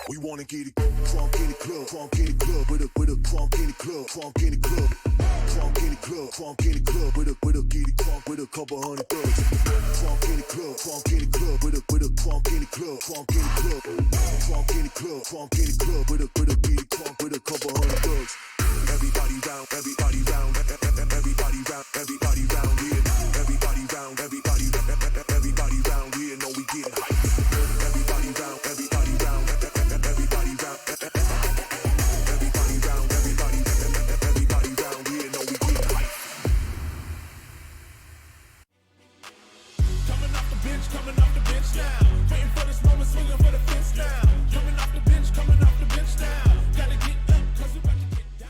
We wanna get it crunk in the club, with a crunk in the club, crunk in the club, crunk in the club, crunk in the club, with a get it crunk with a couple hundred thugs. Crunk in the club, with a crunk in the club, crunk in the club, crunk in the club, crunk in the club, with a get it crunk with a couple hundred thugs. Everybody round, everybody round, everybody round, everybody round here. Everybody round, everybody round here. Know we getting hype. Everybody round, everybody round, everybody round, everybody round, everybody round here. Know we getting hype. Coming off the bench now. Waiting for this moment, swinging for the fence now. Coming off the bench now. Gotta get up, cause we about to get down.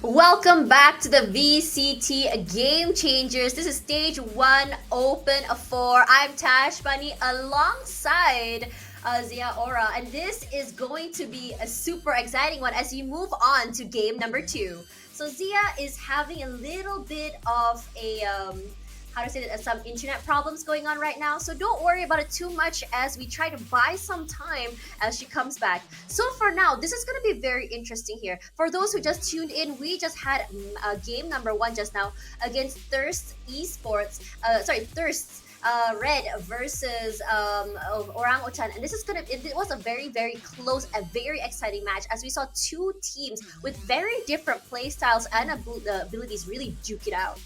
Welcome back to the VCT Game Changers. This is stage 1, open 4. I'm Tash Bunny alongside Zia Ora, and this is going to be a super exciting one as you move on to game number 2. So Zia is having a little bit of a how to say that, some internet problems going on right now, so don't worry about it too much as we try to buy some time as she comes back. So for now, this is going to be very interesting here. For those who just tuned in, we just had game number 1 just now against Thirst Esports, Thirst Red versus Orangutan, and this is gonna. It was a very, very close, a very exciting match as we saw two teams with very different play styles and abilities really duke it out.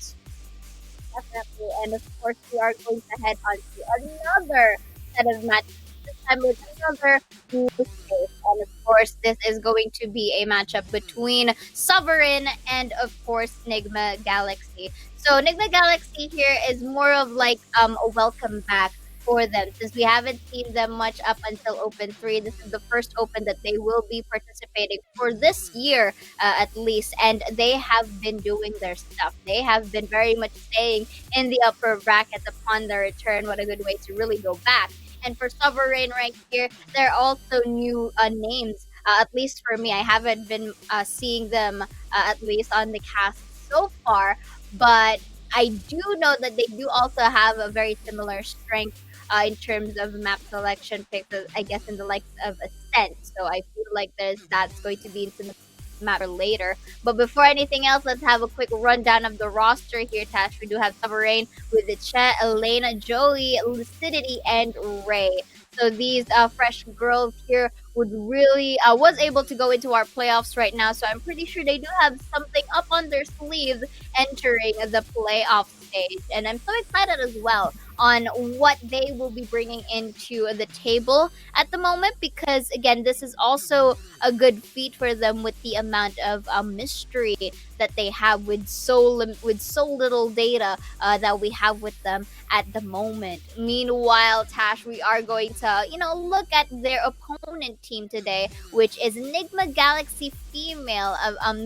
Definitely, and of course we are going to head on to another set of matches, this time with another new space. And of course this is going to be a matchup between Sovereign and of course Nigma Galaxy. So Nigma Galaxy here is more of like a welcome back for them, since we haven't seen them much up until Open 3. This is the first Open that they will be participating for this year, at least, and they have been doing their stuff. They have been very much staying in the upper bracket upon their return. What a good way to really go back. And for Sovereign right here, there are also new names. At least for me, I haven't been seeing them at least on the cast so far, but I do know that they do also have a very similar strength in terms of map selection picks, I guess in the likes of Ascent. So I feel like that's going to be into the map later. But before anything else, let's have a quick rundown of the roster here, Tash. We do have Sovereign with Che, Elena, Joey, Lucidity, and Ray. So these fresh girls here would really was able to go into our playoffs right now. So I'm pretty sure they do have something up on their sleeves entering the playoff stage. And I'm so excited as well on what they will be bringing into the table at the moment, because again, this is also a good feat for them with the amount of mystery that they have with so little data that we have with them at the moment. Meanwhile, Tash, we are going to look at their opponent team today, which is Nigma Galaxy Female.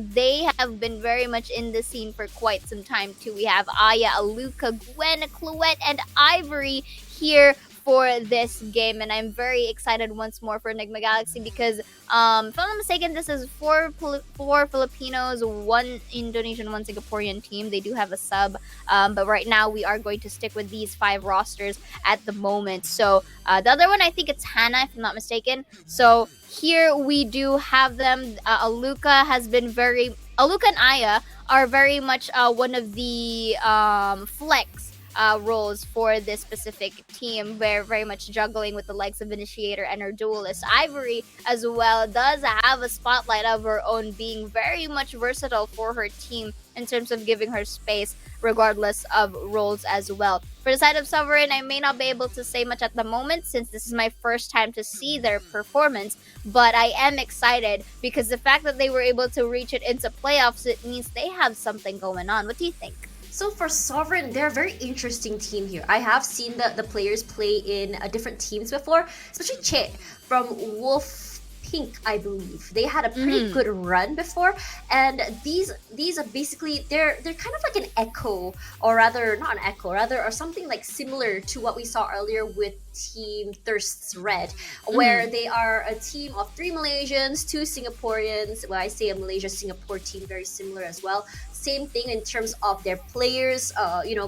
They have been very much in the scene for quite some time too. We have Aya, Aluka, Gwen, Cluette, and Ivory here for this game, and I'm very excited once more for Nigma Galaxy because if I'm not mistaken, this is four Filipinos, 1 Indonesian, 1 Singaporean team. They do have a sub, but right now we are going to stick with these 5 rosters at the moment. So the other one, I think it's Hannah, if I'm not mistaken. So here we do have them. Aluka and Aya are very much one of the flex roles for this specific team. We're very much juggling with the likes of Initiator and her duelist. Ivory as well does have a spotlight of her own, being very much versatile for her team in terms of giving her space regardless of roles as well. For the side of Sovereign, I may not be able to say much at the moment since this is my first time to see their performance, but I am excited because the fact that they were able to reach it into playoffs, it means they have something going on. What do you think? So for Sovereign, they're a very interesting team here. I have seen the players play in different teams before, especially Che from Wolf Pink, I believe. They had a pretty good run before, and these are basically they're kind of like an echo, or rather not an echo, rather or something like similar to what we saw earlier with Team Thirsts Red, where they are a team of 3 Malaysians, 2 Singaporeans. Well, I say a Malaysia Singapore team, very similar as well. Same thing in terms of their players,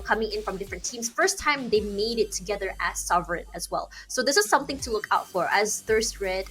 coming in from different teams. First time they made it together as Sovereign as well. So this is something to look out for as Thirst Red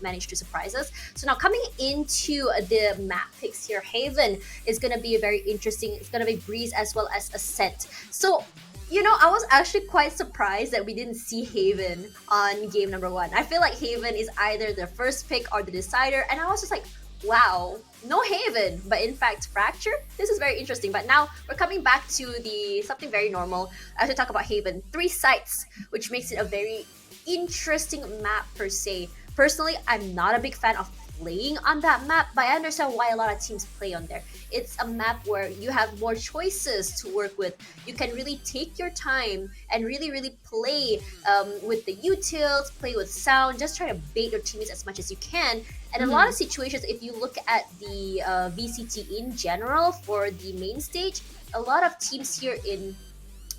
managed to surprise us. So now coming into the map picks here, Haven is going to be very interesting. It's going to be Breeze as well as Ascent. So I was actually quite surprised that we didn't see Haven on game number 1. I feel like Haven is either the first pick or the decider, and I was just like, wow, no Haven, but in fact Fracture. This is very interesting. But now we're coming back to the something very normal as we talk about Haven. 3 sites, which makes it a very interesting map per se. Personally, I'm not a big fan of playing on that map, but I understand why a lot of teams play on there. It's a map where you have more choices to work with. You can really take your time and really play with the utils, play with sound, just try to bait your teammates as much as you can. And a lot of situations, if you look at the VCT in general for the main stage, a lot of teams here in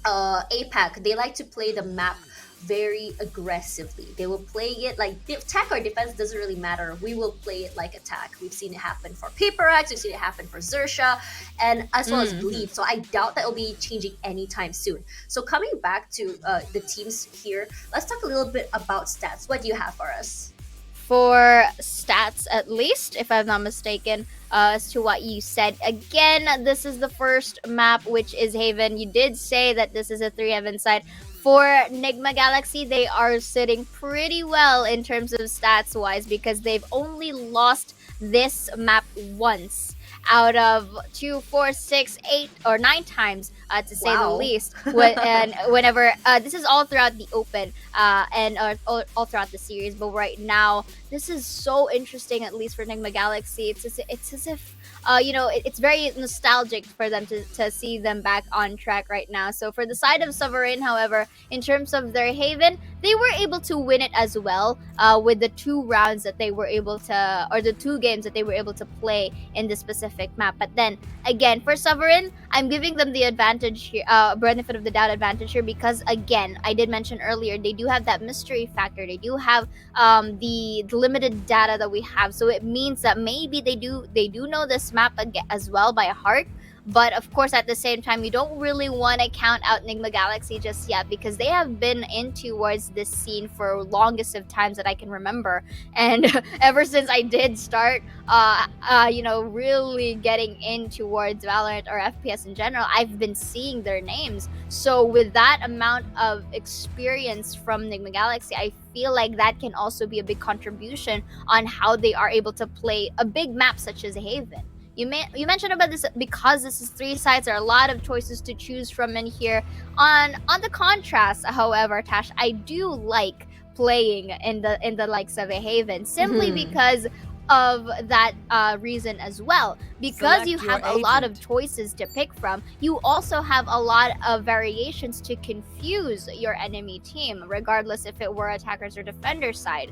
APAC, they like to play the map very aggressively. They will play it like attack or defense doesn't really matter. We will play it like attack. We've seen it happen for Paper X, we've seen it happen for Zersha, and as well as Bleed. So I doubt that will be changing anytime soon. So coming back to the teams here, let's talk a little bit about stats. What do you have for us? For stats, at least, if I'm not mistaken, as to what you said. Again, this is the first map, which is Haven. You did say that this is a 3-Heaven side. For Nigma Galaxy, they are sitting pretty well in terms of stats-wise because they've only lost this map once out of 2, 4, 6, 8, or 9 times, to say the least. And whenever this is all throughout the open and all throughout the series, but right now this is so interesting. At least for Nigma Galaxy, it's as if it's very nostalgic for them to see them back on track right now. So for the side of Sovereign, however, in terms of their Haven, they were able to win it as well with the 2 rounds that they were able to, or the 2 games that they were able to play in this specific map. But then again, for Sovereign, I'm giving them the advantage here, benefit of the doubt advantage here, because again, I did mention earlier, they do have that mystery factor. They do have the limited data that we have, so it means that maybe they do know this map as well by heart. But of course, at the same time, you don't really want to count out Nigma Galaxy just yet because they have been in towards this scene for longest of times that I can remember. And ever since I did start, really getting in towards Valorant or FPS in general, I've been seeing their names. So with that amount of experience from Nigma Galaxy, I feel like that can also be a big contribution on how they are able to play a big map such as Haven. You mentioned about this because this is 3 sites. There are a lot of choices to choose from in here. On the contrast, however, Tash, I do like playing in the likes of a Haven simply because of that reason as well. Because Select you your have a lot of agent. choices to pick from, you also have a lot of variations to confuse your enemy team, regardless if it were attackers or defender side.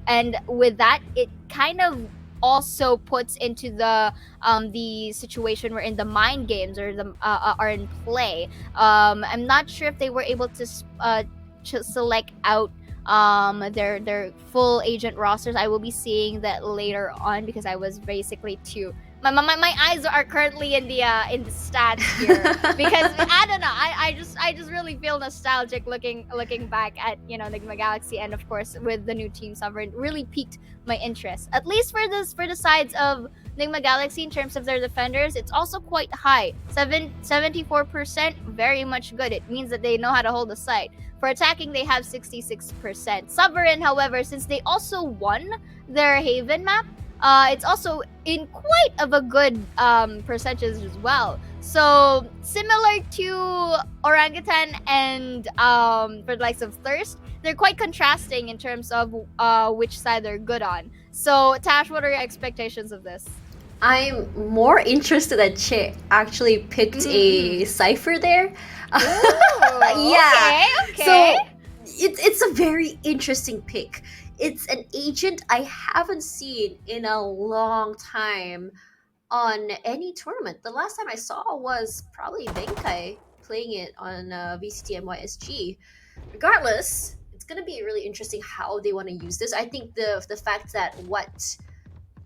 And with that, it kind of also puts into the situation where in the mind games or the are in play. I'm not sure if they were able to select out their full agent rosters. I will be seeing that later on because I was basically too. My eyes are currently in the stats here because I don't know. I just really feel nostalgic looking back at Nigma Galaxy, and of course with the new team Sovereign really piqued my interest. At least for the sides of Nigma Galaxy in terms of their defenders, it's also quite high. 74%, very much good. It means that they know how to hold the site. For attacking, they have 66%. Sovereign, however, since they also won their Haven map, it's also in quite of a good percentage as well. So similar to Orangutan and for the likes of Thirst, they're quite contrasting in terms of which side they're good on. So Tash, what are your expectations of this? I'm more interested that Che actually picked a cipher there. Yeah. Okay. So it's a very interesting pick. It's an agent I haven't seen in a long time on any tournament. The last time I saw was probably Benkai playing it on VCT MYSG. Regardless, it's gonna be really interesting how they want to use this. I think the fact that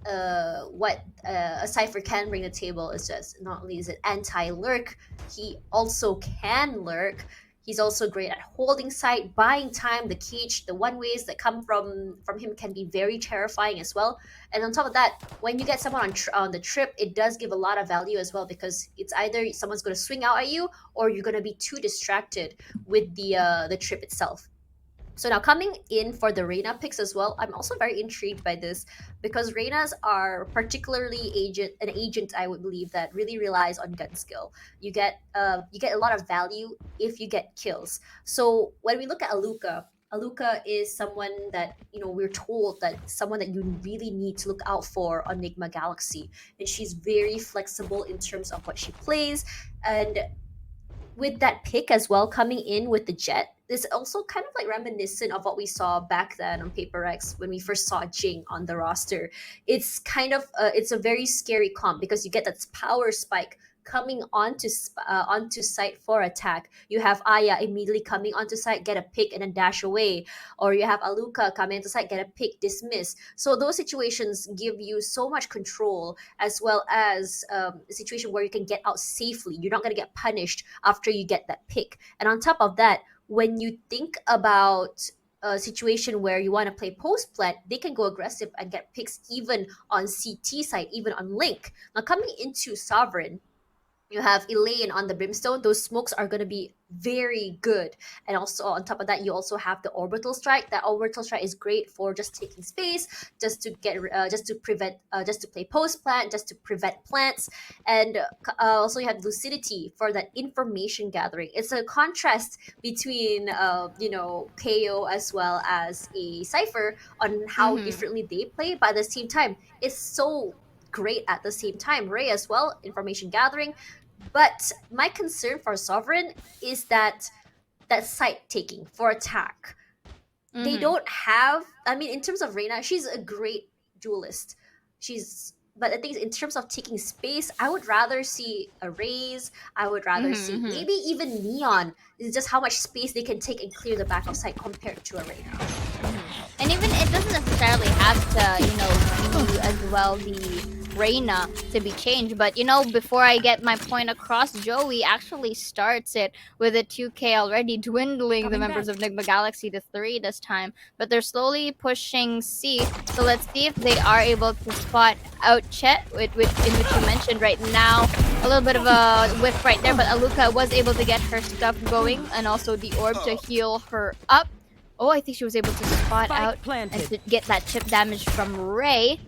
a cipher can bring to the table is just not only is it anti-lurk, he also can lurk. He's also great at holding site, buying time. The cage, the one ways that come from him can be very terrifying as well. And on top of that, when you get someone on the trip, it does give a lot of value as well because it's either someone's going to swing out at you or you're going to be too distracted with the trip itself. So now coming in for the Reina picks as well, I'm also very intrigued by this because Reinas are particularly an agent I would believe that really relies on gun skill. You get a lot of value if you get kills. So when we look at Aluka is someone that we're told that someone that you really need to look out for on Nigma Galaxy, and she's very flexible in terms of what she plays. And with that pick as well coming in with the Jet is also kind of like reminiscent of what we saw back then on Paper X when we first saw Jing on the roster. It's kind of it's a very scary comp because you get that power spike coming onto site for attack. You have Aya immediately coming onto site, get a pick and then dash away, or you have Aluka coming into site, get a pick, dismiss. So those situations give you so much control, as well as a situation where you can get out safely. You're not going to get punished after you get that pick. And on top of that, when you think about a situation where you want to play post plant, they can go aggressive and get picks even on CT side, even on Link. Now coming into Sovereign, you have Elaine on the Brimstone. Those smokes are going to be very good. And also on top of that, you also have the orbital strike. That orbital strike is great for just taking space, just to play post plant, just to prevent plants. And also you have lucidity for that information gathering. It's a contrast between KO as well as a cipher on how differently they play, but at the same time it's so great at the same time. Ray as well, information gathering. But my concern for Sovereign is that site taking for attack. They don't have, I mean, in terms of Reina, she's a great duelist. But I think in terms of taking space, I would rather see a Raze. I would rather see maybe even Neon. It's just how much space they can take and clear the back of site compared to a Reina. And even it doesn't necessarily have to, be as well the Reina to be changed. But before I get my point across, Joey actually starts it with a 2K already, dwindling the members of Nigma Galaxy to 3 this time. But they're slowly pushing C. So let's see if they are able to spot out Chet, in which you mentioned right now. A little bit of a whiff right there, but Aluka was able to get her stuff going and also the orb to heal her up. Oh, I think she was able to spot out and to get that chip damage from Ray.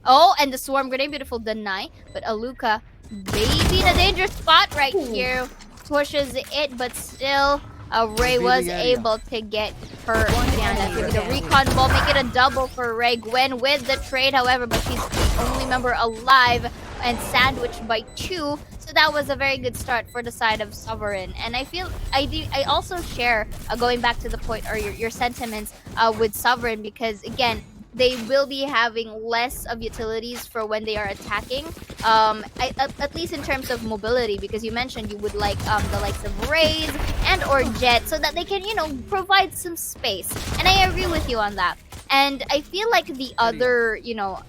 Oh, and the swarm grenade, beautiful deny. But Aluka, baby, in a dangerous spot right here. Pushes it, but still, Ray was able to get her down. The recon ball, make it a double for Ray. Gwen with the trade, however, but she's the only member alive and sandwiched by 2. So that was a very good start for the side of Sovereign. And I also share, going back to the point or your sentiments with Sovereign, because again, they will be having less of utilities for when they are attacking, at least in terms of mobility, because you mentioned you would like the likes of Raze and or Jet so that they can, provide some space. And I agree with you on that. And I feel like the other,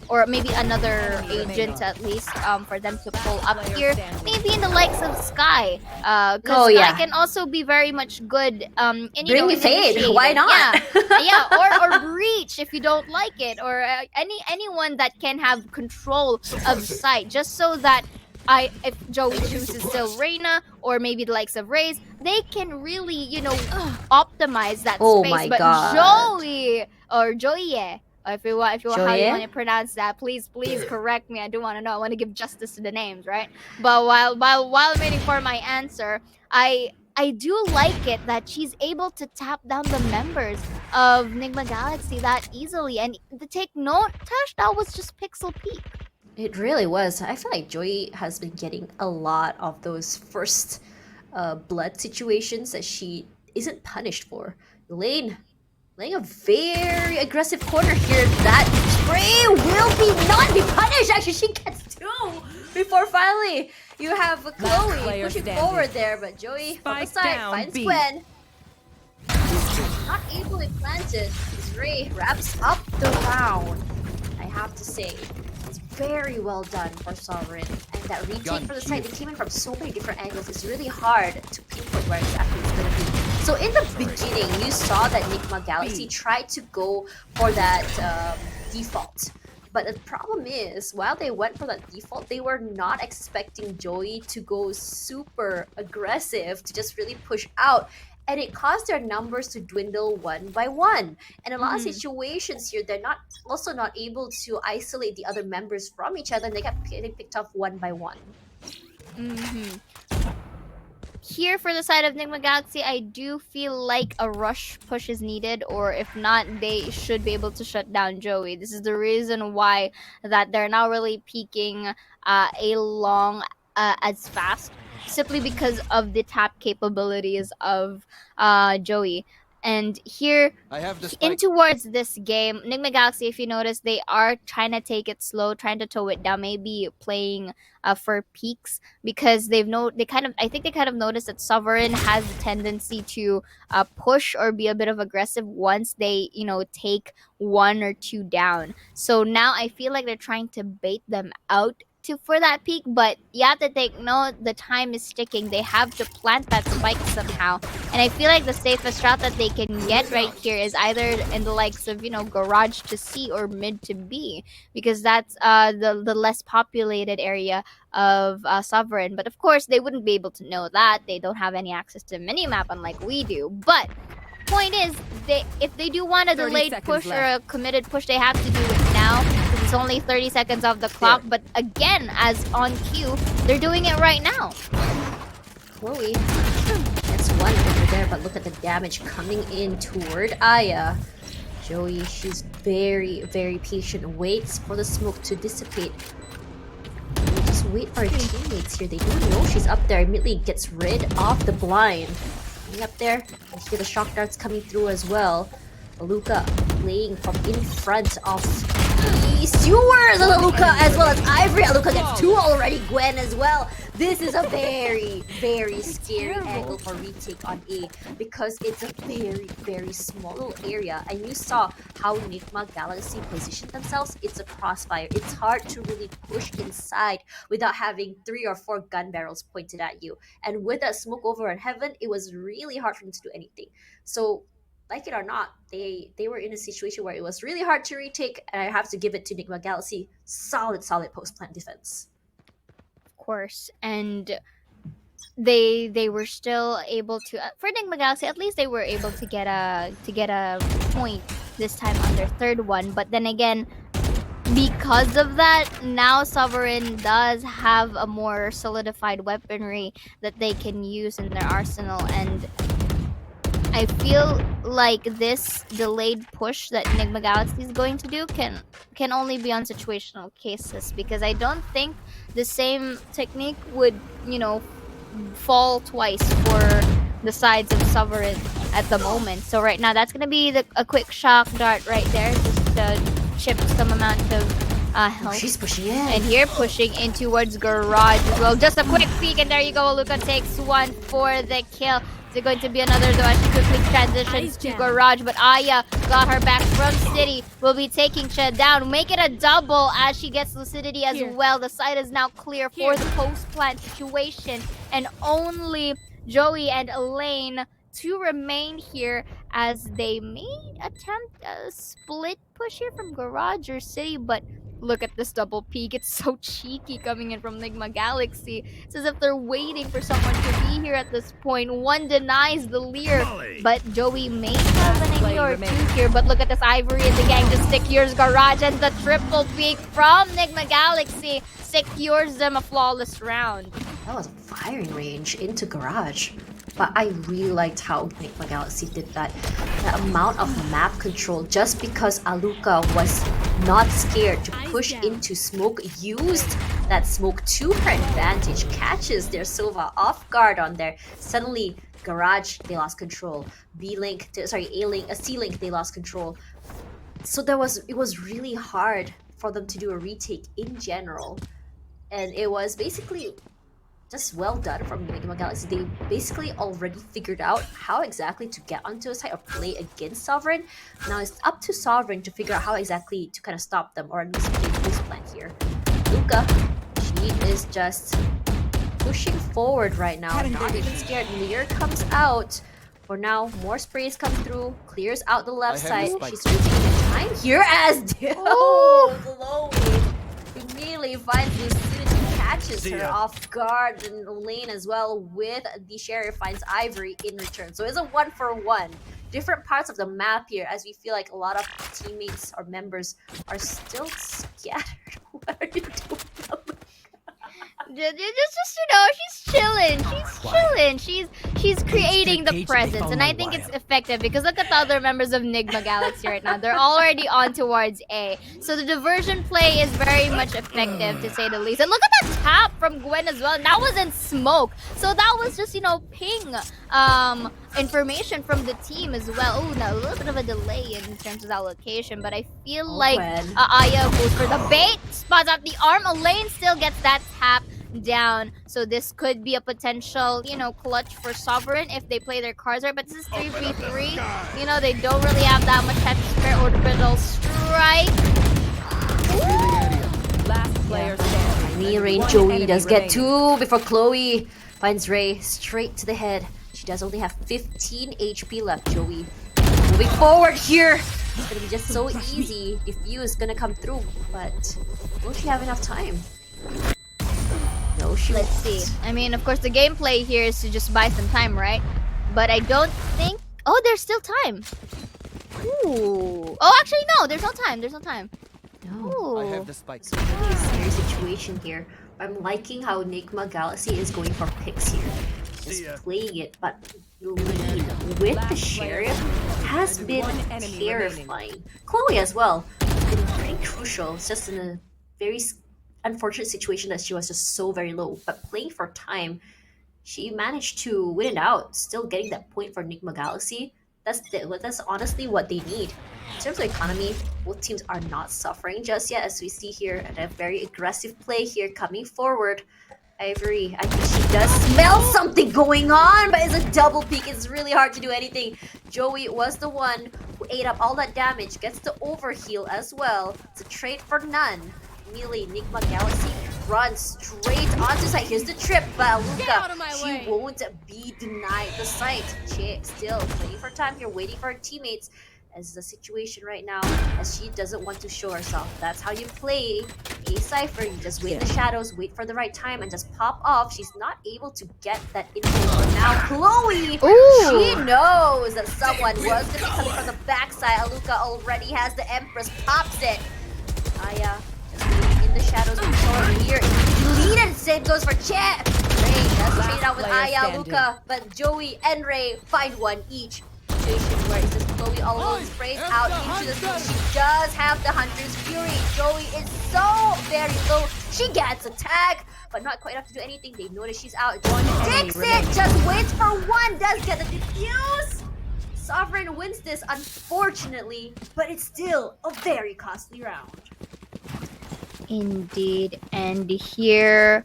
or maybe another agent at least, for them to pull up here, maybe in the likes of Sky. Because Sky can also be very much good in, Bring me Fade, why not? Or Breach if you don't like it, or anyone that can have control of sight, just so that if Joey chooses still Reina or maybe the likes of Raze, they can really, optimize that space. My but God. Joey or Joye, if you how you want to pronounce that, please correct me. I do want to know. I want to give justice to the names, right? But while I'm waiting for my answer, I do like it that she's able to tap down the members of Nigma Galaxy that easily. And to take note, Tash, that was just Pixel Peak. It really was. I feel like Joy has been getting a lot of those first blood situations that she isn't punished for. Elaine laying a very aggressive corner here. That spray will be punished. Actually, she gets two before finally you have Chloe player pushing standing. forward there, but Joey from the Spike side down, finds B. Gwen. Not able to plant it. Ray wraps up the round. I have to say, it's very well done for Sovereign. And that retake from the side, they came in from so many different angles. It's really hard to pinpoint where exactly it's going to be. So in the beginning, you saw that Nigma Galaxy tried to go for that default. But the problem is, while they went for that default, they were not expecting Joey to go super aggressive, to just really push out. And it caused their numbers to dwindle one by one. And in a lot of situations here, they're also not able to isolate the other members from each other, and they kept getting picked off one by one. Here for the side of Nigma Galaxy, I do feel like a rush push is needed, or if not, they should be able to shut down Joey. This is the reason why that they're not really peaking a long as fast, simply because of the tap capabilities of Joey. And here, I have the in spike. towards this game, Nigma Galaxy, if you notice, they are trying to take it slow, trying to tow it down, maybe playing for peaks, because I think they kind of noticed that Sovereign has the tendency to push or be a bit of aggressive once they, take one or two down. So now I feel like they're trying to bait them out for that peak, but you have to take note, the time is ticking. They have to plant that spike somehow, and I feel like the safest route that they can get right here is either in the likes of garage to C or mid to B, because that's the less populated area of Sovereign. But of course they wouldn't be able to know that. They don't have any access to minimap unlike we do. But point is, if they do want a 30 delayed seconds push or left. a committed push, they have to do it now, because it's only 30 seconds off the clock. But again, as on cue, they're doing it right now. Chloe gets one over there, but look at the damage coming in toward Aya. Joey, she's very, very patient, waits for the smoke to dissipate. Just wait for her teammates here. They don't know she's up there. Immediately gets rid of the blind. Up there, and hear the shock darts coming through as well. Aluka playing from in front of the Sewers, and Aluka as well as Ivory. Aluka gets two already. Gwen as well. This is a very, very scary angle for retake on A, because it's a very, very small little area, and you saw how Nigma Galaxy positioned themselves. It's a crossfire. It's hard to really push inside without having 3 or 4 gun barrels pointed at you. And with that smoke over on Heaven, it was really hard for them to do anything. So, like it or not, they were in a situation where it was really hard to retake, and I have to give it to Nigma Galaxy. Solid post-plant defense. Course, and they were still able to, for Nigma Galaxy at least, they were able to get a point this time on their third one. But then again, because of that, now Sovereign does have a more solidified weaponry that they can use in their arsenal, and I feel like this delayed push that Nigma Galaxy is going to do can only be on situational cases, because I don't think the same technique would, fall twice for the sides of Sovereign at the moment. So right now, that's going to be a quick shock dart right there, just to chip some amount of health. She's pushing in. And here, pushing in towards garage as well. Just a quick peek, and there you go. Luca takes one for the kill. Is it going to be another, though, as she quickly transitions to garage? But Aya got her back from City. Will be taking Shed down. Make it a double as she gets Lucidity as well. The site is now clear for the post-plant situation. And only Joey and Elaine to remain here, as they may attempt a split push here from garage or City. But look at this double peek. It's so cheeky coming in from Nigma Galaxy. It's as if they're waiting for someone to be here at this point. One denies the leer, but Joey may have an A or two here. But look at this, Ivory and the gang just secures garage, and the triple peek from Nigma Galaxy secures them a flawless round. That was firing range into garage. But I really liked how Nigma Galaxy did that. The amount of map control, just because Aluka was not scared to push into smoke, used that smoke to her advantage, catches their Sova off guard on there. Suddenly, Garage, they lost control. B-Link, sorry, A-Link, C-Link, they lost control. So it was really hard for them to do a retake in general. And it was basically just well done from Nigma Galaxy. They basically already figured out how exactly to get onto a site or play against Sovereign. Now it's up to Sovereign to figure out how exactly to kind of stop them or at least play this plan here. Luca, she is just pushing forward right now, not even scared. Lear comes out. For now, more sprays come through, clears out the left side. She's taking the time here as Chloe immediately finds Lucidity, catches her off guard in lane as well with the Sheriff, finds Ivory in return. So it's a 1-for-1. Different parts of the map here as we feel like a lot of teammates or members are still scattered. What are you doing? Just you know, she's chilling. She's creating the presence, and I think it's effective because look at the other members of Nigma Galaxy right now. They're already on towards A, so the diversion play is very much effective to say the least. And look at that tap from Gwen as well. And that was in smoke, so that was just ping information from the team as well. Oh, now a little bit of a delay in terms of that location, but I feel like Aya goes for the bait, spots out the arm. Elaine still gets that tap down, so this could be a potential clutch for Sovereign if they play their cards right. But this is 3v3. They don't really have that much time to spare. Orbital strike. Last player standing. Knee range, Joey does get 2 before Chloe finds Ray straight to the head. She does only have 15 HP left. Joey moving forward here. It's gonna be just so easy if Yu is gonna come through, but will she have enough time? No, Let's see. I mean, of course, the gameplay here is to just buy some time, right? But I don't think... Oh, there's still time. Ooh. Oh, actually, no. There's no time. There's no time. No. Ooh. I have the spike. It's a really serious situation here. I'm liking how Nigma Galaxy is going for picks here. Just playing it, but the lead with the Sheriff has been terrifying. Chloe as well. It's been pretty crucial. It's just in a very unfortunate situation that she was just so very low, but playing for time, she managed to win it out, still getting that point for Nigma Galaxy. That's honestly what they need. In terms of economy, both teams are not suffering just yet, as we see here, and a very aggressive play here coming forward. Ivory, I think she does smell something going on, but it's a double peek. It's really hard to do anything. Joey was the one who ate up all that damage, gets the overheal as well. It's a trade for none. Immediately, Nigma Galaxy runs straight onto site. Here's the trip, but Luca, she won't be denied the site. She still waiting for time here, waiting for her teammates. As the situation right now, as she doesn't want to show herself. That's how you play a Cypher. You just wait in the shadows, wait for the right time, and just pop off. She's not able to get that info. But now Chloe, she knows that someone was going to be coming from the backside. Aluka already has the Empress, pops it. Aya just waiting in the shadows with Short here. Deleted, same goes for Chet. Ray does trade out with Aya, Luca, but Joey and Ray find one each. Where it's just Chloe all alone sprays out into the smoke. She does have the Hunter's Fury. Joey is so very low. She gets a tag, but not quite enough to do anything. They notice she's out. Joey takes it, just waits for one, does get the defuse. Sovereign wins this, unfortunately, but it's still a very costly round. Indeed, and here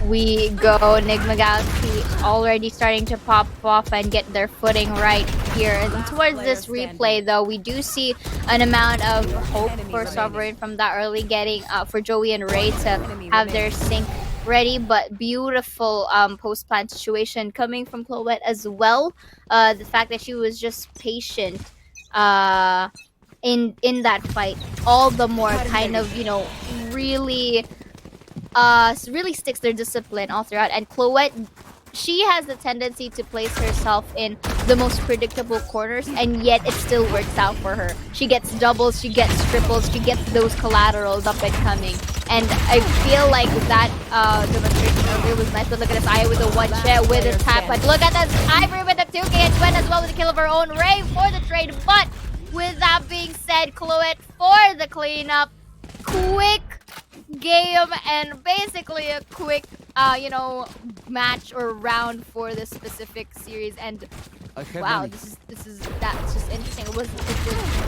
we go. Nigma Galaxy already starting to pop off and get their footing right here. And towards this replay, though, we do see an amount of hope for Sovereign from that early getting for Joey and Ray to have their sync ready. But beautiful post-plant situation coming from Chloe as well. The fact that she was just patient in that fight, all the more kind of really sticks their discipline all throughout. And Chloe, she has the tendency to place herself in the most predictable corners, and yet it still works out for her. She gets doubles, she gets triples, she gets those collaterals up and coming. And I feel like that demonstration earlier was nice. But look at this Aya with a one shot with a tap. But look at this Ivory with the 2K and Gwen as well with the kill of her own. Ray for the trade. But with that being said, Chloe for the cleanup. Quick game and basically a quick, match or round for this specific series. And wow, this is that's just interesting. It was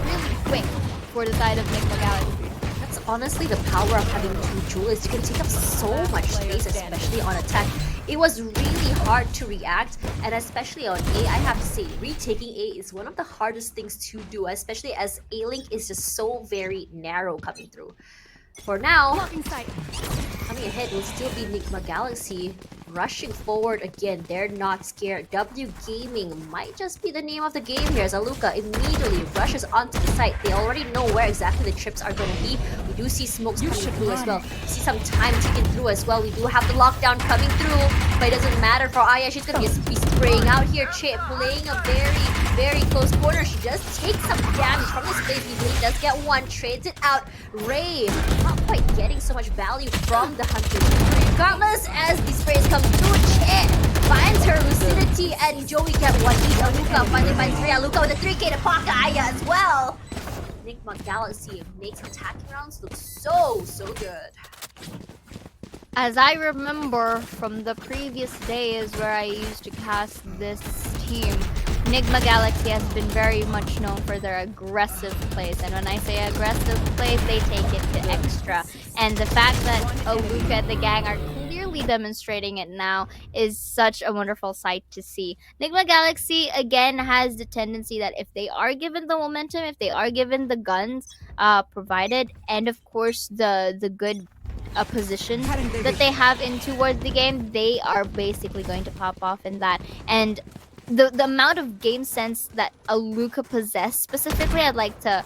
really quick for the side of Nigma Galaxy. That's honestly the power of having two duelists. You can take up so much space, especially on attack. It was really hard to react, and especially on A, I have to say, retaking A is one of the hardest things to do, especially as A-Link is just so very narrow coming through. For now, coming ahead will still be Nigma Galaxy. Rushing forward again, they're not scared. W Gaming might just be the name of the game here as Aluka immediately rushes onto the site. They already know where exactly the trips are going to be. We do see smokes coming through as well. We see some time ticking through as well. We do have the lockdown coming through, but it doesn't matter for Aya. She's going to be spraying out here. Chip playing a very close corner. She does take some damage from this place. He does get one, trades it out. Ray not quite getting so much value from the Hunter. Regardless, as the sprays come through, Chip finds her lucidity and Joey get one each. Aluka finally finds Ray. Aluka with a 3k to pocket Aya as well. Nigma Galaxy makes attacking rounds look so good. As I remember from the previous days where I used to cast this team, Nigma Galaxy has been very much known for their aggressive plays. And when I say aggressive plays, they take it to extra. And the fact that Aluka and the gang are clearly demonstrating it now is such a wonderful sight to see. Nigma Galaxy, again, has the tendency that if they are given the momentum, if they are given the guns provided, and of course the good position that they have in towards the game, they are basically going to pop off in that. And the amount of game sense that Aluka possessed specifically, I'd like to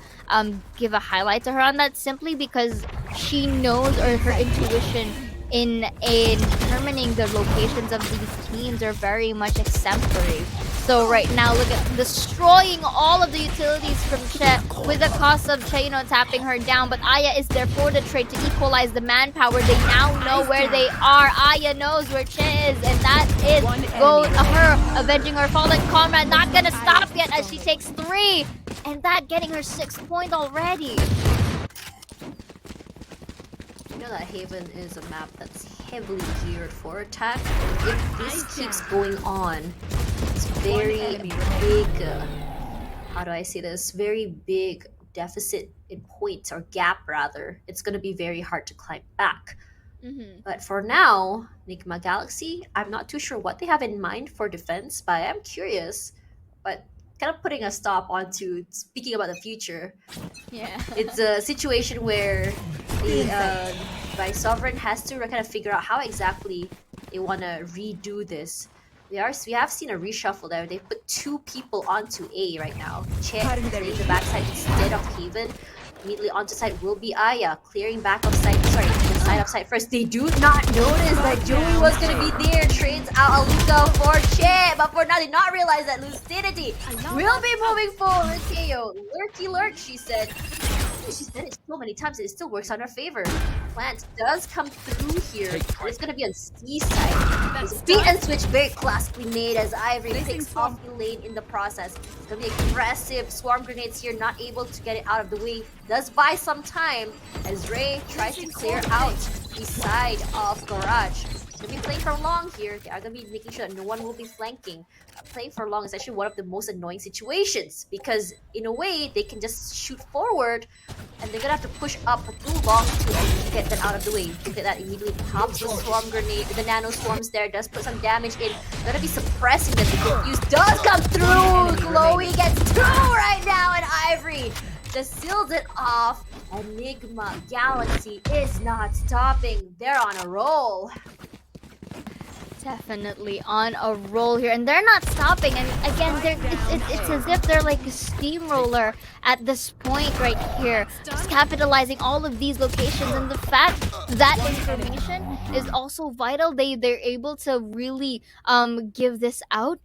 give a highlight to her on that, simply because she knows, or her intuition in determining the locations of these teams are very much exemplary. So right now, look at destroying all of the utilities from Che with the cost of Che, tapping her down. But Aya is there for the trade to equalize the manpower. They now know where they are. Aya knows where Che is, and that is her avenging her fallen comrade. Not gonna stop yet as she takes 3, and that getting her 6th point already. You know that Haven is a map that's heavily geared for attack. If this keeps going on, it's very big, how do I say this? Very big deficit in points, or gap rather. It's going to be very hard to climb back. But for now, Nigma Galaxy, I'm not too sure what they have in mind for defense, but I am curious. But kind of putting a stop onto speaking about the future. Yeah. It's a situation where the by Sovereign has to kind of figure out how exactly they want to redo this. We have seen a reshuffle there. They put 2 people onto A right now. Che playing the backside instead of Haven. Immediately onto site will be Aya, clearing back of site. Sorry, the side of site first. They do not notice that Joey was gonna be there. Trades out Aluka for Che, but for now they not realize that Lucidity will be moving forward. KO, lurky lurk, she said. She said it so many times, it still works on her favor. Plant does come through here. It's gonna be on C side. It's a beat and switch, very classically made as Ivory picks off the lane in the process. It's gonna be aggressive. Swarm grenades here, not able to get it out of the way. Does buy some time as Ray tries to clear out the side of Garage. Gonna be playing for long here. They are gonna be making sure that no one will be flanking. Playing for long is actually one of the most annoying situations, because in a way they can just shoot forward and they're gonna have to push up too long to get that out of the way. Look at that, immediately pops the swarm grenade. The nano swarms there, does put some damage in. Gonna be suppressing that. The confuse does come through. Chloe gets 2 right now, and Ivory just seals it off. Enigma Galaxy is not stopping. They're on a roll. Definitely on a roll here, and they're not stopping. And again, it's as if they're like a steamroller at this point right here, just capitalizing all of these locations. And the fact that information is also vital, they're able to really give this out.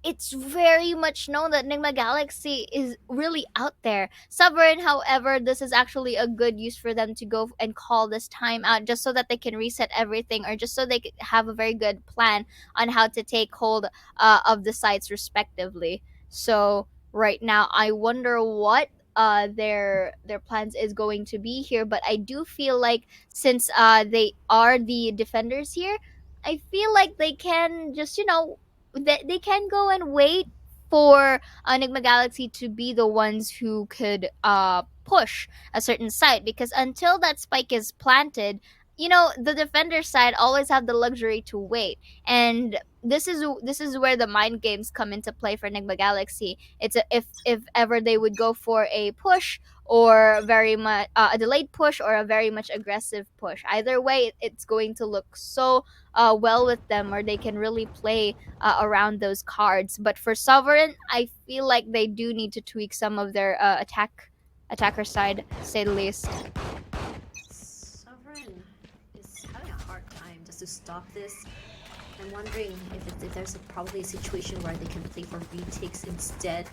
It's very much known that Nigma Galaxy is really out there. Sovereign, however, this is actually a good use for them to go and call this time out, just so that they can reset everything, or just so they could have a very good plan on how to take hold of the sites respectively. So right now, I wonder what their plans is going to be here. But I do feel like since they are the defenders here, I feel like they can just they can go and wait for Enigma Galaxy to be the ones who could push a certain site, because until that spike is planted, the defender side always have the luxury to wait. And this is where the mind games come into play for Enigma Galaxy. If ever they would go for a push, or very much a delayed push, or a very much aggressive push, either way it's going to look so well with them, or they can really play around those cards. But for Sovereign, I feel like they do need to tweak some of their attacker side, to say the least. Sovereign is having a hard time just to stop this. I'm wondering if there's probably a situation where they can play for retakes instead.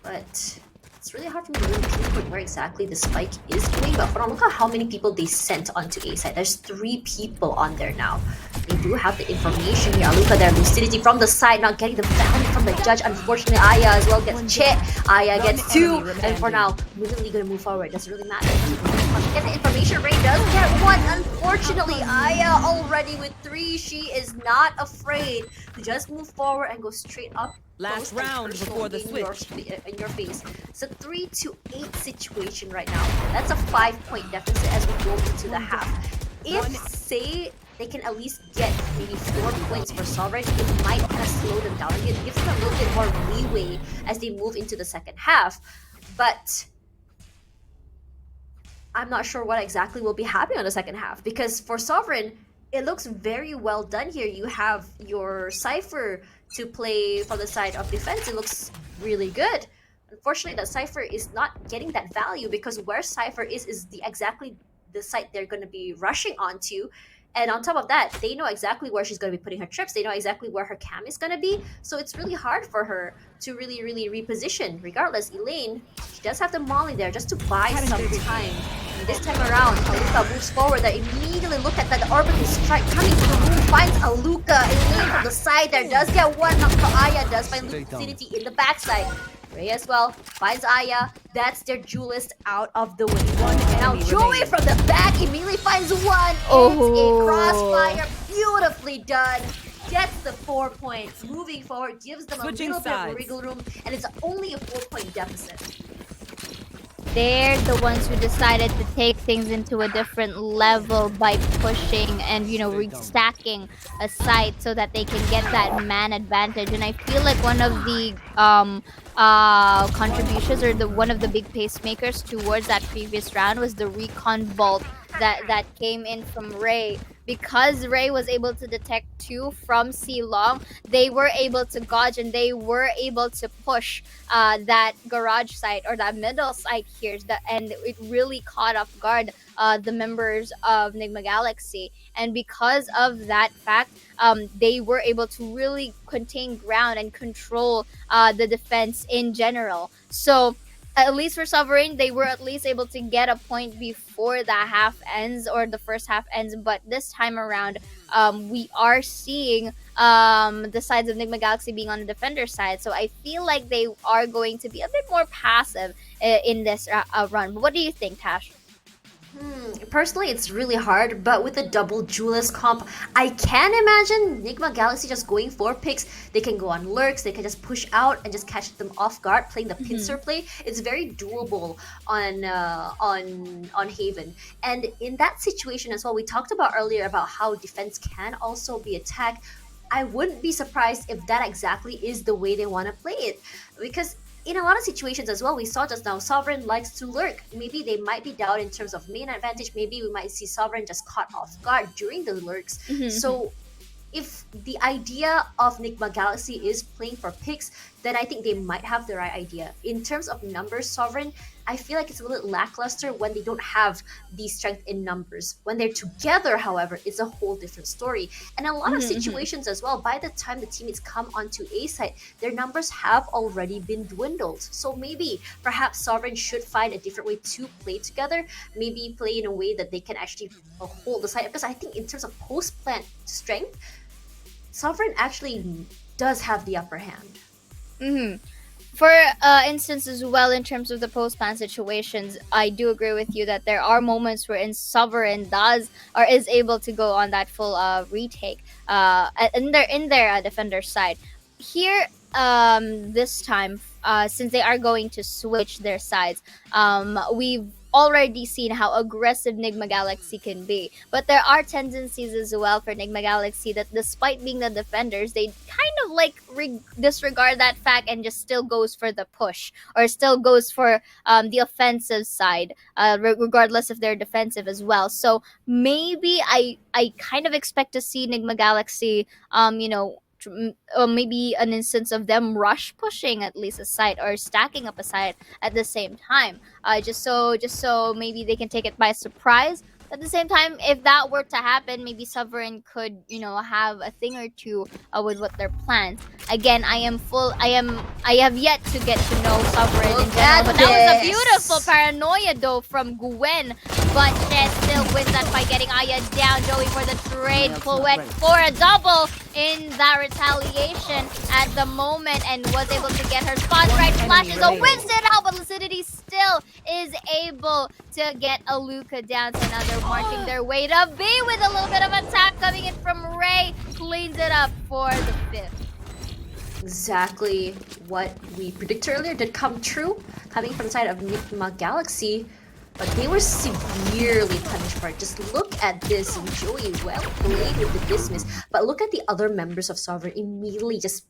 But it's really hard for me to really pinpoint where exactly the spike is going. But hold on, look at how many people they sent onto A side. There's 3 people on there now. They do have the information here. Look at their lucidity from the side, not getting the value from the judge. Unfortunately, Aya as well gets Chit. Aya gets 2. And for now, immediately gonna move forward. Doesn't really matter. Get the information. Ray does get 1. Unfortunately, Aya already with 3. She is not afraid to just move forward and go straight up. Last round before the switch. In your face. It's a 3-8 situation right now. That's a 5-point deficit as we go into the half. If, say, they can at least get maybe 4 points for Sovereign, it might kind of slow them down. It gives them a little bit more leeway as they move into the second half. But I'm not sure what exactly will be happening on the second half, because for Sovereign, it looks very well done here. You have your Cypher to play from the side of defense. It looks really good. Unfortunately, that Cypher is not getting that value, because where Cypher is exactly the site they're going to be rushing onto. And on top of that, they know exactly where she's going to be putting her trips. They know exactly where her cam is going to be. So it's really hard for her to really reposition. Regardless, Elaine, she does have the Molly there just to buy some time. And this time around, Aluka moves forward. They immediately look at that orbital strike coming to the room, finds Aluka. Elaine from the side there does get 1. Aya does find lucidity in the backside. Ray as well finds Aya. That's their duelist out of the way. And now Joey from the back immediately finds 1. Oh. It's a crossfire. Beautifully done. Gets the 4 points. Moving forward, gives them Switching a little bit of sides. wriggle room. And it's only a 4-point deficit. They're the ones who decided to take things into a different level by pushing and restacking a site so that they can get that man advantage. And I feel like one of the contributions, or one of the big pacemakers towards that previous round, was the recon vault that came in from Ray. Because Ray was able to detect 2 from C long, they were able to gauge and they were able to push that garage site, or that middle site here, and it really caught off guard the members of Nigma Galaxy. And because of that fact, they were able to really contain ground and control the defense in general. So at least for Sovereign, they were at least able to get a point before the half ends, or the first half ends. But this time around, we are seeing the sides of Nigma Galaxy being on the defender side. So I feel like they are going to be a bit more passive in this run. But what do you think, Tash? Personally, it's really hard, but with a double duelist comp, I can imagine Nigma Galaxy just going for picks. They can go on lurks, they can just push out and just catch them off guard, playing the pincer play. It's very doable on Haven. And in that situation as well, we talked about earlier about how defense can also be attacked. I wouldn't be surprised if that exactly is the way they want to play it, because in a lot of situations as well, we saw just now, Sovereign likes to lurk. Maybe they might be down in terms of main advantage. Maybe we might see Sovereign just caught off guard during the lurks. So if the idea of Nigma Galaxy is playing for picks, then I think they might have the right idea. In terms of numbers, Sovereign, I feel like it's a little lackluster when they don't have the strength in numbers. When they're together, however, it's a whole different story. And in a lot of situations as well, by the time the teammates come onto A side, their numbers have already been dwindled. So maybe, perhaps Sovereign should find a different way to play together. Maybe play in a way that they can actually hold the side. Because I think in terms of post-plant strength, Sovereign actually does have the upper hand. For instance as well, in terms of the post-ban situations, I do agree with you that there are moments wherein Sovereign does or is able to go on that full retake in their defender side. Here, this time, since they are going to switch their sides, we've already seen how aggressive Nigma Galaxy can be. But there are tendencies as well for Nigma Galaxy that despite being the defenders, they kind of like disregard that fact and just still goes for the push or still goes for the offensive side, regardless if they're defensive as well. So maybe I kind of expect to see Nigma Galaxy, maybe an instance of them rush pushing at least a side or stacking up a side at the same time, just so maybe they can take it by surprise. At the same time, if that were to happen, maybe Sovereign could, have a thing or two with what their plans. Again, I have yet to get to know Sovereign in Look general, at but that was a this. beautiful paranoia though from Gwen. But Shed still wins that by getting Aya down. Joey for the trade, Chloette for a double in that retaliation at the moment, and was able to get her spot right. Flashes a wins it out, but Lucidity still is able to get Aluka down. So now they're marching their way to B with a little bit of attack coming in from Ray. Cleans it up for the 5th. Exactly what we predicted earlier did come true, coming from the side of Nigma Galaxy. But they were severely punished for it. Just look at this. Joey, well played with the dismiss. But look at the other members of Sovereign immediately just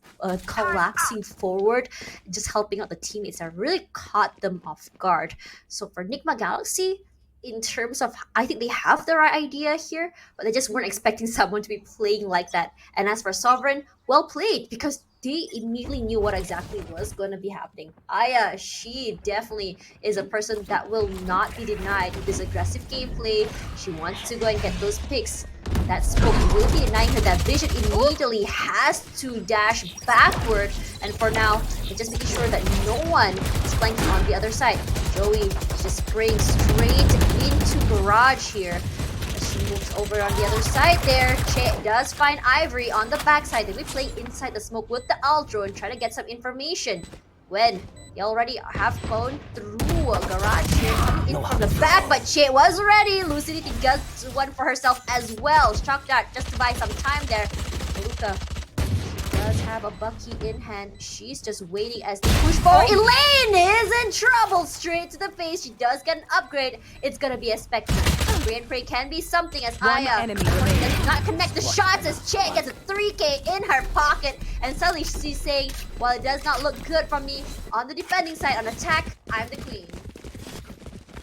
collapsing forward, just helping out the teammates that really caught them off guard. So for Nigma Galaxy, in terms of, I think they have the right idea here, but they just weren't expecting someone to be playing like that. And as for Sovereign, well played, because they immediately knew what exactly was going to be happening. Aya, she definitely is a person that will not be denied with this aggressive gameplay. She wants to go and get those picks. That smoke will be denying her. That vision immediately has to dash backward. And for now, they're just making sure that no one is flanking on the other side. Joey just spraying straight into Garage here. She moves over on the other side there. Che does find Ivory on the backside. They will play inside the smoke with the Aldro and try to get some information. When they already have gone through a Garage here, coming in from the back, but Che was ready. Lucidity gets one for herself as well. Shock dart just to buy some time there. Luca does have a Bucky in hand. She's just waiting as they push forward. Elaine is in trouble. Straight to the face. She does get an upgrade. It's gonna be a Spectre. Free and Prey can be something as One Aya enemy remaining. does not connect the shots as Che gets a 3k in her pocket. And suddenly she's saying, while it does not look good for me on the defending side, on attack, I'm the queen.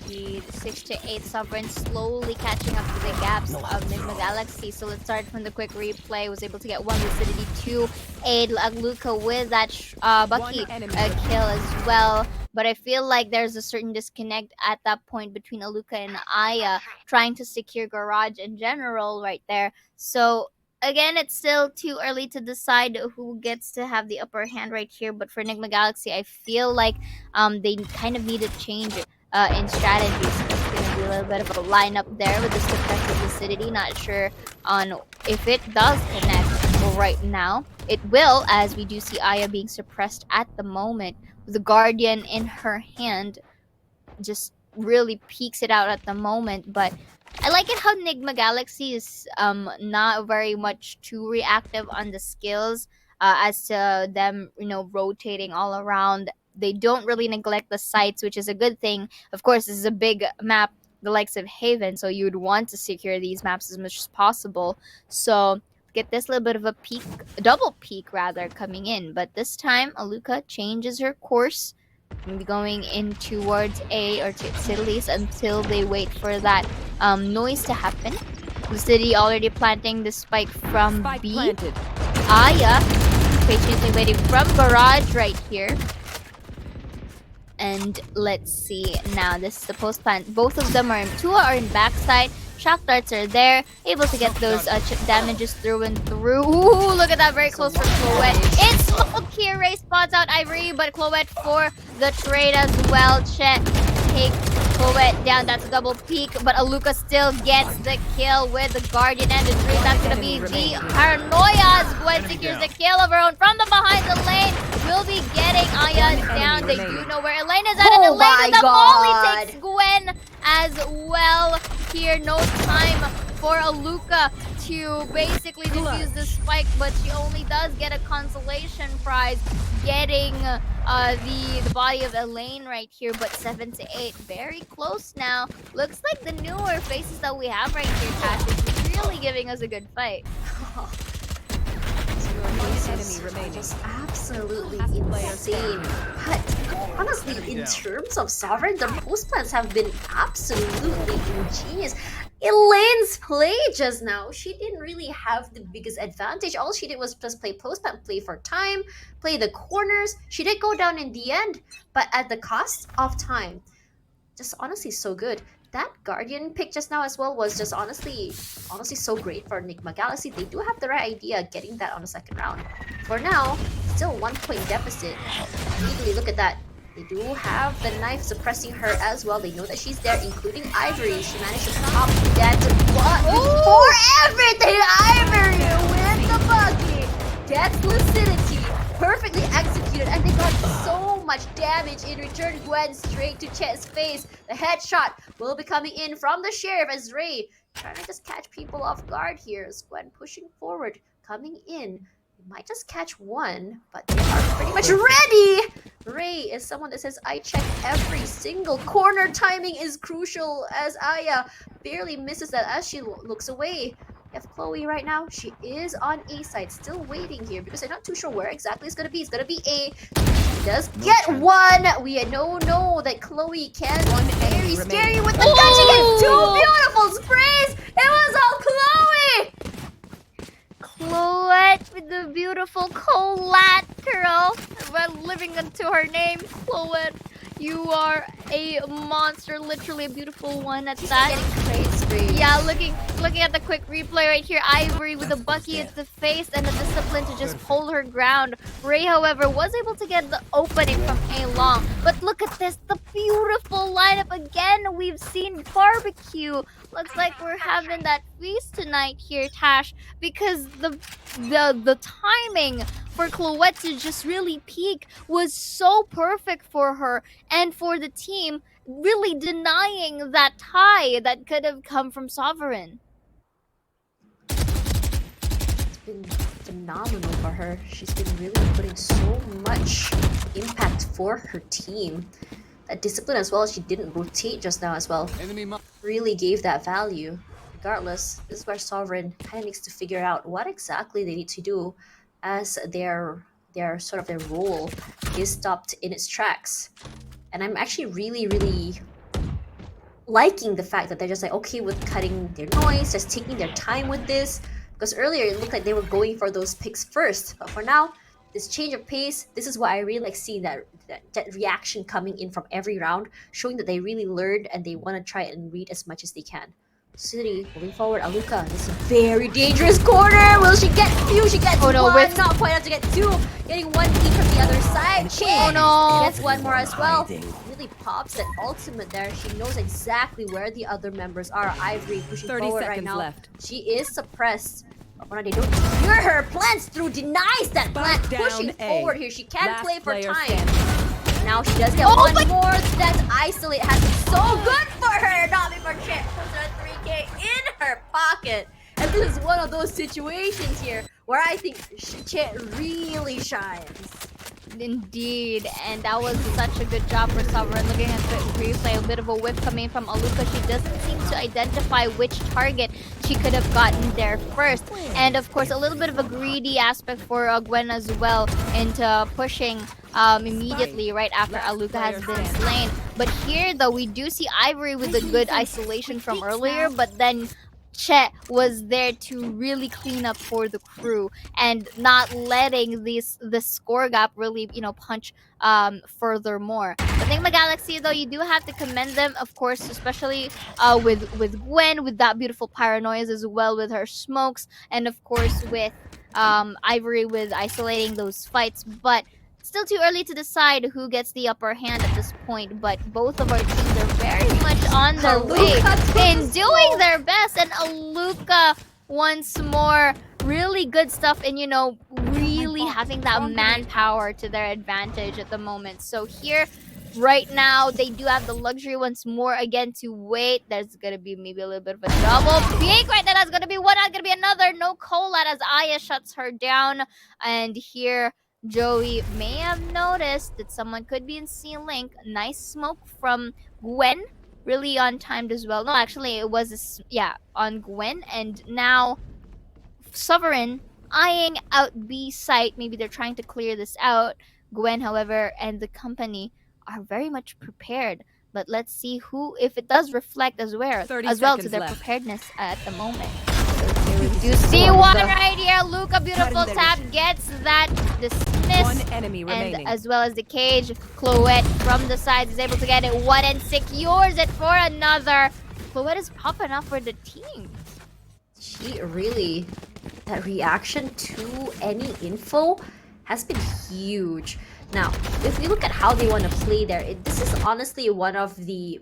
The 6 to 8 Sovereign slowly catching up to the gaps of Nigma Galaxy. So let's start from the quick replay. Was able to get 1 Lucidity, 2 aid Luca with that Bucky kill as well. But I feel like there's a certain disconnect at that point between Aluka and Aya trying to secure Garage in general right there. So again, it's still too early to decide who gets to have the upper hand right here. But for Nigma Galaxy, I feel like they kind of need a change in strategy. So it's going to be a little bit of a lineup there with this defensive Lucidity. Not sure on if it does connect right now. It will, as we do see Aya being suppressed at the moment. The Guardian in her hand just really peeks it out at the moment. But I like it how Nigma Galaxy is not very much too reactive on the skills as to them, rotating all around. They don't really neglect the sites, which is a good thing. Of course, this is a big map, the likes of Haven, so you would want to secure these maps as much as possible. So get this little bit of a peek, double peek rather, coming in. But this time, Aluka changes her course. Maybe going in towards A or to Cities until they wait for that noise to happen. The city already planting the spike from Spike B. planted. Aya patiently waiting from Garage right here. And let's see now. This is the post plant. Both of them are in. Two are in backside. Shock darts are there, able to get those damages through and through. Ooh, look at that, very close for Chloette. It's smoke here. Ray spots out Ivory, but Chloette for the trade as well. Chet take Chloette down. That's a double peek, but Aluka still gets the kill with the Guardian and the tree. That's gonna be the Paranoia as Gwen secures the kill of her own from the behind the lane. Will be getting Aya do remaining. know where Elaine is at, Oh and my Elaine the God. molly takes Gwen as well. Here, no time for Aluka to basically defuse the spike, but she only does get a consolation prize, getting the body of Elaine right here. But 7 to 8, very close now. Looks like the newer faces that we have right here, Tash, is really giving us a good fight. Enemy remaining. Just absolutely insane. But honestly, in terms of Sovereign, the post plans have been absolutely ingenious. Elaine's play just now, she didn't really have the biggest advantage. All she did was just play post plan, play for time, play the corners. She did go down in the end, but at the cost of time. Just honestly so good. That Guardian pick just now as well was just honestly so great for Nigma Galaxy. They do have the right idea getting that on the second round. For now, still 1 point deficit. Immediately look at that. They do have the knife suppressing her as well. They know that she's there, including Ivory. She managed to pop that block for everything. Ivory with the bucket. Gets lucidity. Perfectly executed, and they got so much damage in return. Gwen straight to Chet's face. The headshot will be coming in from the Sheriff as Ray trying to just catch people off guard here. As Gwen pushing forward, coming in. They might just catch one, but they are pretty much ready. Ray is someone that says, I check every single corner. Timing is crucial as Aya barely misses that as she looks away. We have Chloe right now. She is on A side, still waiting here because I'm not too sure where exactly it's gonna be. It's gonna be A. She does get one. We know that Chloe can be very scary with the gun. She gets two beautiful sprays. It was all Chloe. Chloette with the beautiful collateral, but living into her name. Chloette, you are a monster, literally a beautiful one at that. Getting great sprays. Yeah, looking at the quick replay right here. Ivory with a bucky at the face and the discipline to just hold her ground. Ray, however, was able to get the opening from A Long. But look at this, the beautiful lineup again. We've seen barbecue. Looks like we're having that feast tonight here, Tash, because the timing for Chloette to just really peak was so perfect for her and for the team, really denying that tie that could have come from Sovereign. It's been phenomenal for her. She's been really putting so much impact for her team. That discipline as well, she didn't rotate just now as well. Really gave that value. Regardless, this is where Sovereign kind of needs to figure out what exactly they need to do as their sort of their role is stopped in its tracks. And I'm actually really liking the fact that they're just like okay with cutting their noise, just taking their time with this. Because earlier it looked like they were going for those picks first, but for now, this change of pace, this is what I really like seeing, that reaction coming in from every round, showing that they really learned and they want to try and read as much as they can. City moving forward. Aluka, this is a very dangerous corner. Will she get few? She gets one. Not quite enough to get two. Getting one key from the other side. Oh no! Gets one more as well. Really pops that ultimate there. She knows exactly where the other members are. Ivory pushing 30 forward right seconds now. left. She is suppressed. But when they don't hear her, plants through, denies that plant. Spike down Pushing A. forward here. She can Last play for player time. standing. Now she does get one more. That isolate has been so good for her. Not before Chet puts her 3K in her pocket. And this is one of those situations here where I think Chet really shines. Indeed, and that was such a good job for Sovereign. Looking at the replay, a bit of a whip coming from Aluka. She doesn't seem to identify which target she could have gotten there first. And of course, a little bit of a greedy aspect for Gwen as well into pushing immediately right after Aluka has been slain. But here, though, we do see Ivory with a good isolation from earlier, but then Chet was there to really clean up for the crew and not letting the score gap really, punch furthermore. The Nigma Galaxy, though, you do have to commend them, of course, especially with Gwen, with that beautiful paranoia as well, with her smokes, and of course with Ivory with isolating those fights. But still too early to decide who gets the upper hand at this point, but both of our teams are very much on their way in doing their best. And Aluka once more, really good stuff, and really really having that manpower to their advantage at the moment. So here, right now, they do have the luxury once more again to wait. There's gonna be maybe a little bit of a double peek right there. That's gonna be one. That's gonna be another. No Colette as Aya shuts her down. And here, Joey may have noticed that someone could be in C-Link. Nice smoke from Gwen. Really on timed as well. No, actually, it was, on Gwen. And now, Sovereign eyeing out B site. Maybe they're trying to clear this out. Gwen, however, and the company are very much prepared. But let's see who, if it does reflect as well, 30 to seconds their left. preparedness at the moment. So here we do see one right here. Luca, beautiful Cutting tap, their gets that dismissed. One enemy And remaining. as well as the cage, Chloette from the side is able to get it one and secures it for another. Chloette is popping up for the team. She really, that reaction to any info has been huge. Now, if we look at how they want to play there, this is honestly one of the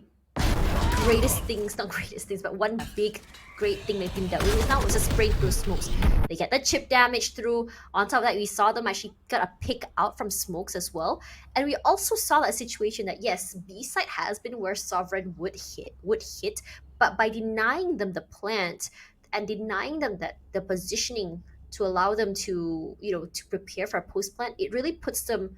greatest things, not greatest things, but one big great thing they've been doing is now was just spraying through smokes. They get the chip damage through. On top of that, we saw them actually get a pick out from smokes as well. And we also saw that situation that yes, B site has been where Sovereign would hit, but by denying them the plant and denying them that the positioning to allow them to, to prepare for a post plant, it really puts them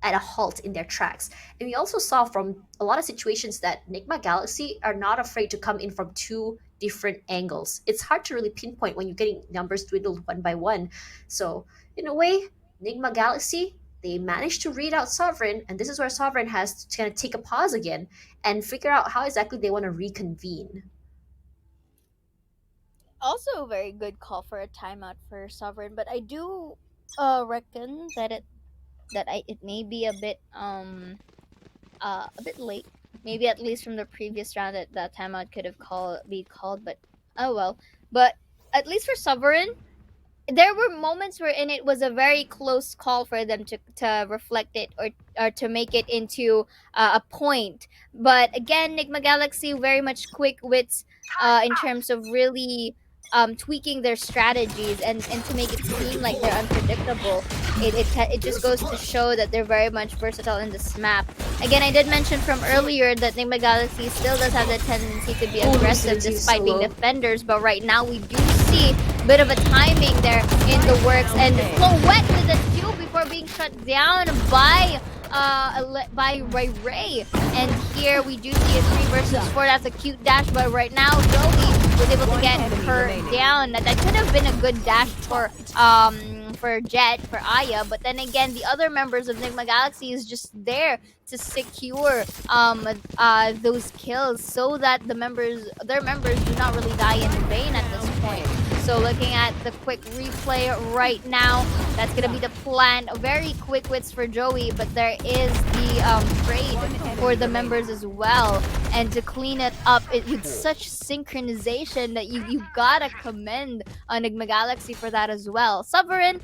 at a halt in their tracks. And we also saw from a lot of situations that Nigma Galaxy are not afraid to come in from two different angles. It's hard to really pinpoint when you're getting numbers dwindled one by one. So in a way, Nigma Galaxy, they managed to read out Sovereign, and this is where Sovereign has to kind of take a pause again and figure out how exactly they want to reconvene. Also a very good call for a timeout for Sovereign, but I do reckon that it may be a bit late. Maybe at least from the previous round that timeout could have be called, but oh well. But at least for Sovereign, there were moments wherein it was a very close call for them to reflect it or to make it into a point. But again, Nigma Galaxy very much quick wits in terms of really tweaking their strategies and to make it seem like they're unpredictable. It just goes to show that they're very much versatile in this map. Again, I did mention from earlier that Nigma Galaxy still does have the tendency to be aggressive VCT despite being solo. defenders, but right now we do see a bit of a timing there in the works, and Chloette with a steal before being shut down by Ray. And here we do see a 3 versus 4. That's a cute dash, but right now Joey was able to get her down. That could have been a good dash for Jet, for Aya, but then again, the other members of Nigma Galaxy is just there to secure those kills so that their members do not really die in vain at this point. So looking at the quick replay right now, that's gonna be the plan. Very quick wits for Joey, but there is the trade for the members as well. And to clean it up with such synchronization that you gotta commend Nigma Galaxy for that as well. Sovereign,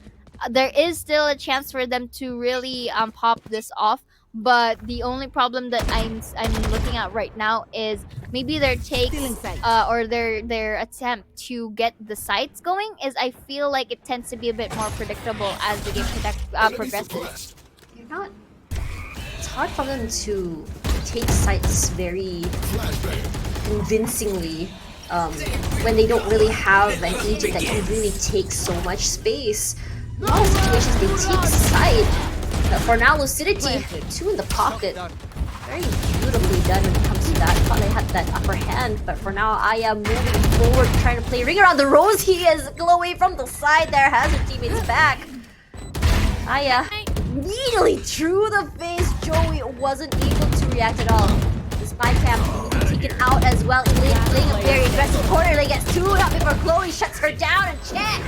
there is still a chance for them to really pop this off. But the only problem that I'm looking at right now is maybe their take or their attempt to get the sites going is, I feel like it tends to be a bit more predictable as the game progresses. It's hard for them to take sites very convincingly when they don't really have an agent that can really take so much space. In a lot of situations they take site. But for now, Lucidity, 2 in the pocket. Very beautifully done when it comes to that. Thought they had that upper hand, but for now, Aya moving forward, trying to play ring around the rose. He is away from the side there, has her teammates back. Aya immediately through the face. Joey wasn't able to react at all. The spy cam taken out as well. Elaine playing a very aggressive corner. They get 2 up before Chloe shuts her down, and Chet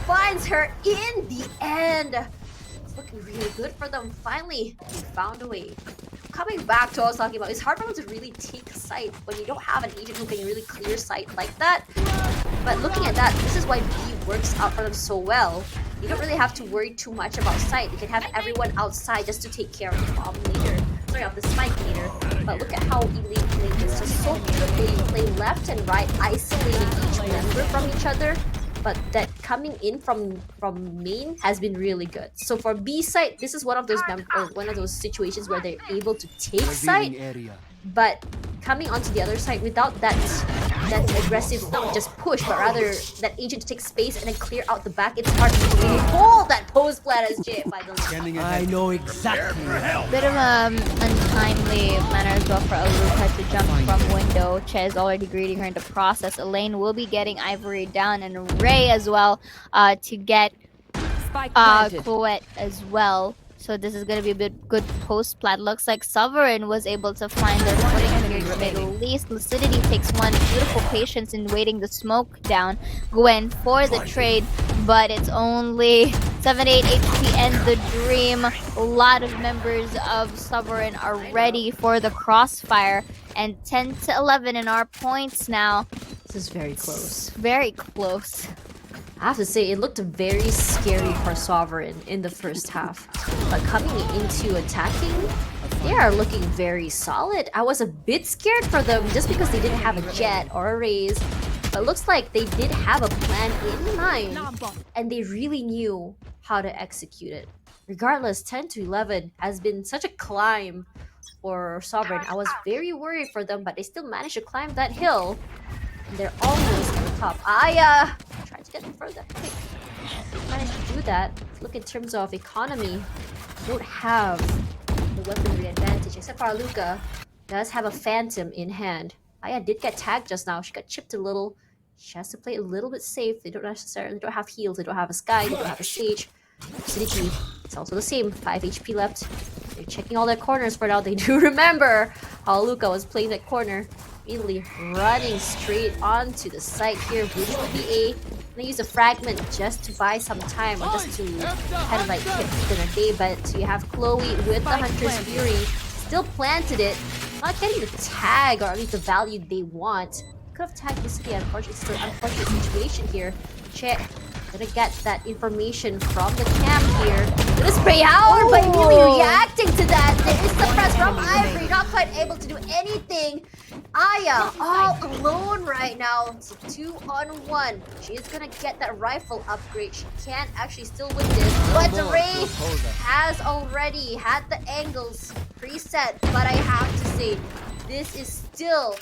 finds her in the end. Looking really good for them. Finally, they found a way. Coming back to what I was talking about, it's hard for them to really take sight when you don't have an agent who can really clear sight like that. But looking at that, this is why B works out for them so well. You don't really have to worry too much about sight. You can have everyone outside just to take care of the bomb later. Sorry, of the spike later. But look at how Elite played this. Just so beautifully. You play left and right, isolating each member from each other. but that coming in from main has been really good. So for B side, this is one of those one of those situations where they're able to take side, but coming onto the other side without that aggressive, not just push, but rather that agent to take space and then clear out the back, it's hard to really hold that post plan as J finally. I know exactly. Bit of untimely manner as well for Aluka to jump from window. Che is already greeting her in the process. Elaine will be getting Ivory down, and Ray as well to get Spike planted. Chloe as well. So this is going to be a bit good post plat. Looks like Sovereign was able to find their footing here to say the least. Lucidity takes one. Beautiful patience in waiting the smoke down. Gwen for the trade, but it's only 78 HP and the dream. A lot of members of Sovereign are ready for the crossfire. And 10 to 11 in our points now. This is very close. Very close. I have to say, it looked very scary for Sovereign in the first half. But coming into attacking, they are looking very solid. I was a bit scared for them just because they didn't have a jet or a raise. But looks like they did have a plan in mind. And they really knew how to execute it. Regardless, 10 to 11 has been such a climb for Sovereign. I was very worried for them, but they still managed to climb that hill. And they're almost at the top. Aya tried to get them further. Quick. Managed to do that. Look, in terms of economy, don't have the weaponry advantage, except for Aluka does have a Phantom in hand. Aya did get tagged just now. She got chipped a little. She has to play a little bit safe. They don't have heals. They don't have a Sky. They don't have a Sage. Lucidity, it's also the same. 5 HP left. They're checking all their corners for now. They do remember how Aluka was playing that corner. Immediately running straight onto the site here. Which will be A. They use a fragment just to buy some time, or just to kind of like hit within a day. But you have Chloe with the Hunter's Fury, still planted it, not getting the tag or at least the value they want. Could have tagged this again. Unfortunately, it's still an unfortunate situation here. Check. Gonna get that information from the camp here. Gonna spray out, but immediately reacting to that. There is the press from Ivory, not quite able to do anything. Aya all alone right now. It's a 2-on-1. She is gonna get that rifle upgrade. She can actually still win this, but Ray has already had the angles preset. But I have to say, this is still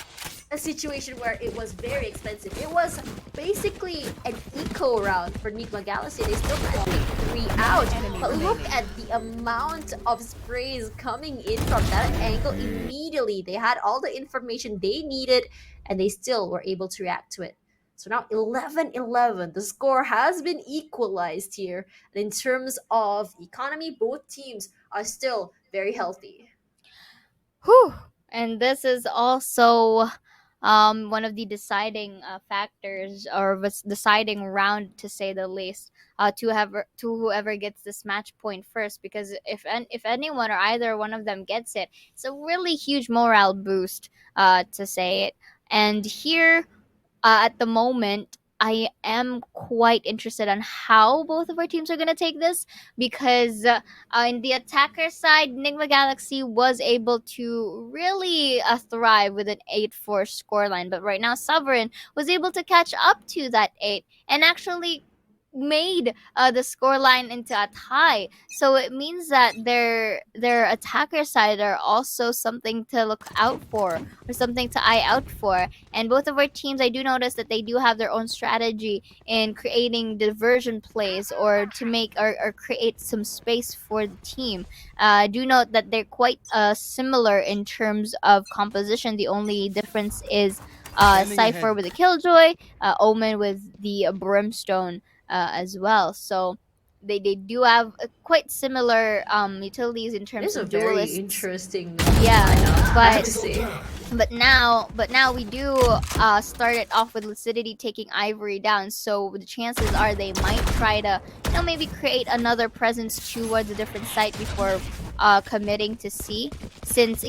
a situation where it was very expensive. It was basically an eco round for Nigma Galaxy. They still managed to take 3 out. But look at the amount of sprays coming in from that angle immediately. They had all the information they needed and they still were able to react to it. So now 11-11. The score has been equalized here. And in terms of economy, both teams are still very healthy. Whew. And this is also one of the deciding factors, or was deciding round to say the least, to whoever gets this match point first. Because if anyone or either one of them gets it, it's a really huge morale boost, to say it. And here, at the moment, I am quite interested on how both of our teams are going to take this, because in the attacker side, Nigma Galaxy was able to really thrive with an 8-4 scoreline. But right now, Sovereign was able to catch up to that 8 and actually made the scoreline into a tie. So it means that their attacker side are also something to look out for, or something to eye out for. And both of our teams, I do notice that they do have their own strategy in creating diversion plays, or to make or create some space for the team. Do note that they're quite similar in terms of composition. The only difference is Cypher with a Killjoy, Omen with the Brimstone as well. So they do have quite similar utilities in terms This is of a very duelists. interesting. Yeah, I have to say. but now we do start it off with Lucidity taking Ivory down. So the chances are they might try to, maybe create another presence towards a different site before committing to C. Since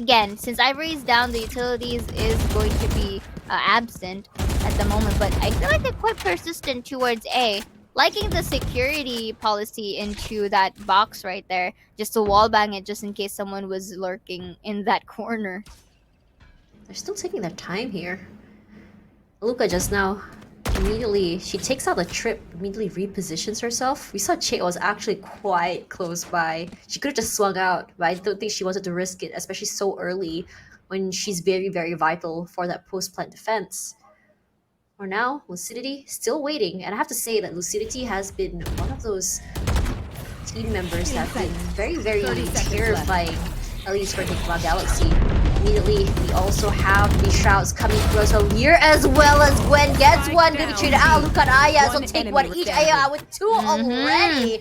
Ivory is down, the utilities is going to be absent at the moment. But I feel like they're quite persistent towards A, liking the security policy into that box right there, just to wallbang it just in case someone was lurking in that corner. They're still taking their time here. Luca just now Immediately, she takes out the trip, immediately repositions herself. We saw Che was actually quite close by. She could have just swung out, but I don't think she wanted to risk it, especially so early when she's very, very vital for that post-plant defense. For now, Lucidity still waiting, and I have to say that Lucidity has been one of those team members that have been very, very 30 seconds terrifying, at least for Nigma Galaxy. Immediately, we also have the Shrouds coming through as well here, as well as Gwen gets one. Gonna be traded out. Luca and Aya, so One take enemy one each. remaining. Aya with two already.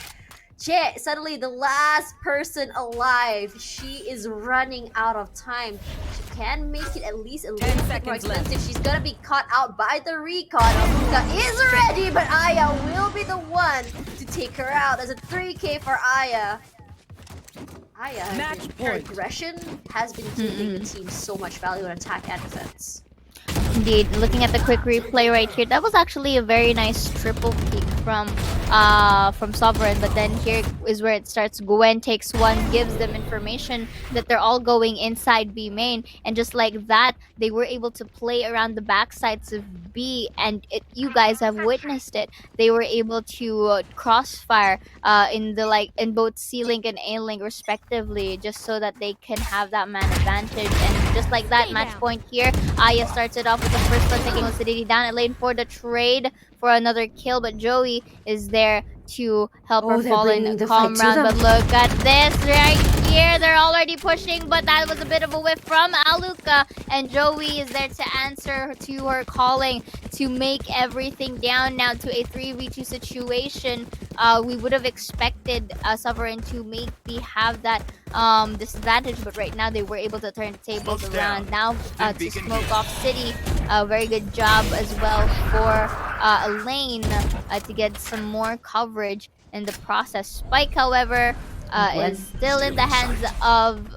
Che, suddenly the last person alive. She is running out of time. She can make it at least a little 10 bit more seconds left. expensive. She's gonna be caught out by the recon. Luca is ready, but Aya will be the one to take her out. There's a 3K for Aya. Aya, Match her point. aggression has been giving the team so much value in attack and defense. Indeed, looking at the quick replay right here, that was actually a very nice triple peek from Sovereign, but then here is where it starts. Gwen takes one, gives them information that they're all going inside B main, and just like that, they were able to play around the backsides of B, and you guys have witnessed it. They were able to crossfire in both C link and A link respectively, just so that they can have that man advantage, and just like that, match point here. Aya starts it off with the first one, taking Lucidity down at lane for the trade for another kill, but Joey is there to help Oh, her they're fallen bringing the fight to comrade. But them. look at this right here. They're already pushing, but that was a bit of a whiff from Aluka, and Joey is there to answer to her calling to make everything down now to a 3v2 situation. We would have expected Sovereign to maybe have that disadvantage, but right now they were able to turn the tables Smoke's around. down. Now to smoke off City. Very good job as well for Elaine to get some more coverage in the process. Spike, however, Gwen is still in the hands of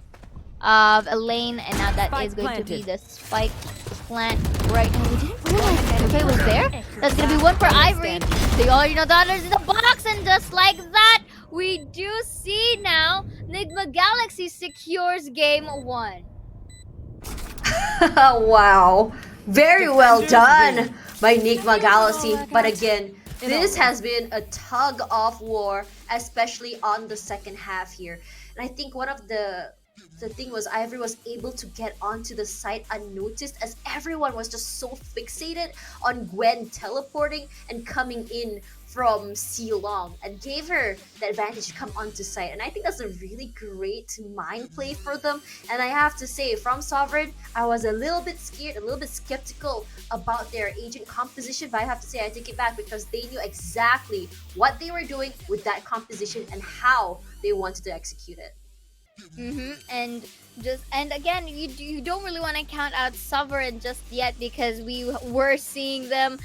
Elaine, and now that Spike is going to be planted. the Spike plant right now. We didn't realize Pepe was there. That's gonna be one for Ivory. They already know the others in the box, and just like that, we do see now Nigma Galaxy secures game 1. Wow. Very well Defenders done by Nigma Galaxy. But again, this has been a tug of war, especially on the second half here. And I think one of the thing was Ivory was able to get onto the site unnoticed, as everyone was just so fixated on Gwen teleporting and coming in from C-Long, and gave her the advantage to come onto site. And I think that's a really great mind play for them. And I have to say, from Sovereign, I was a little bit scared, a little bit skeptical about their agent composition, but I have to say I take it back, because they knew exactly what they were doing with that composition and how they wanted to execute it. And again, you don't really want to count out Sovereign just yet, because we were seeing them.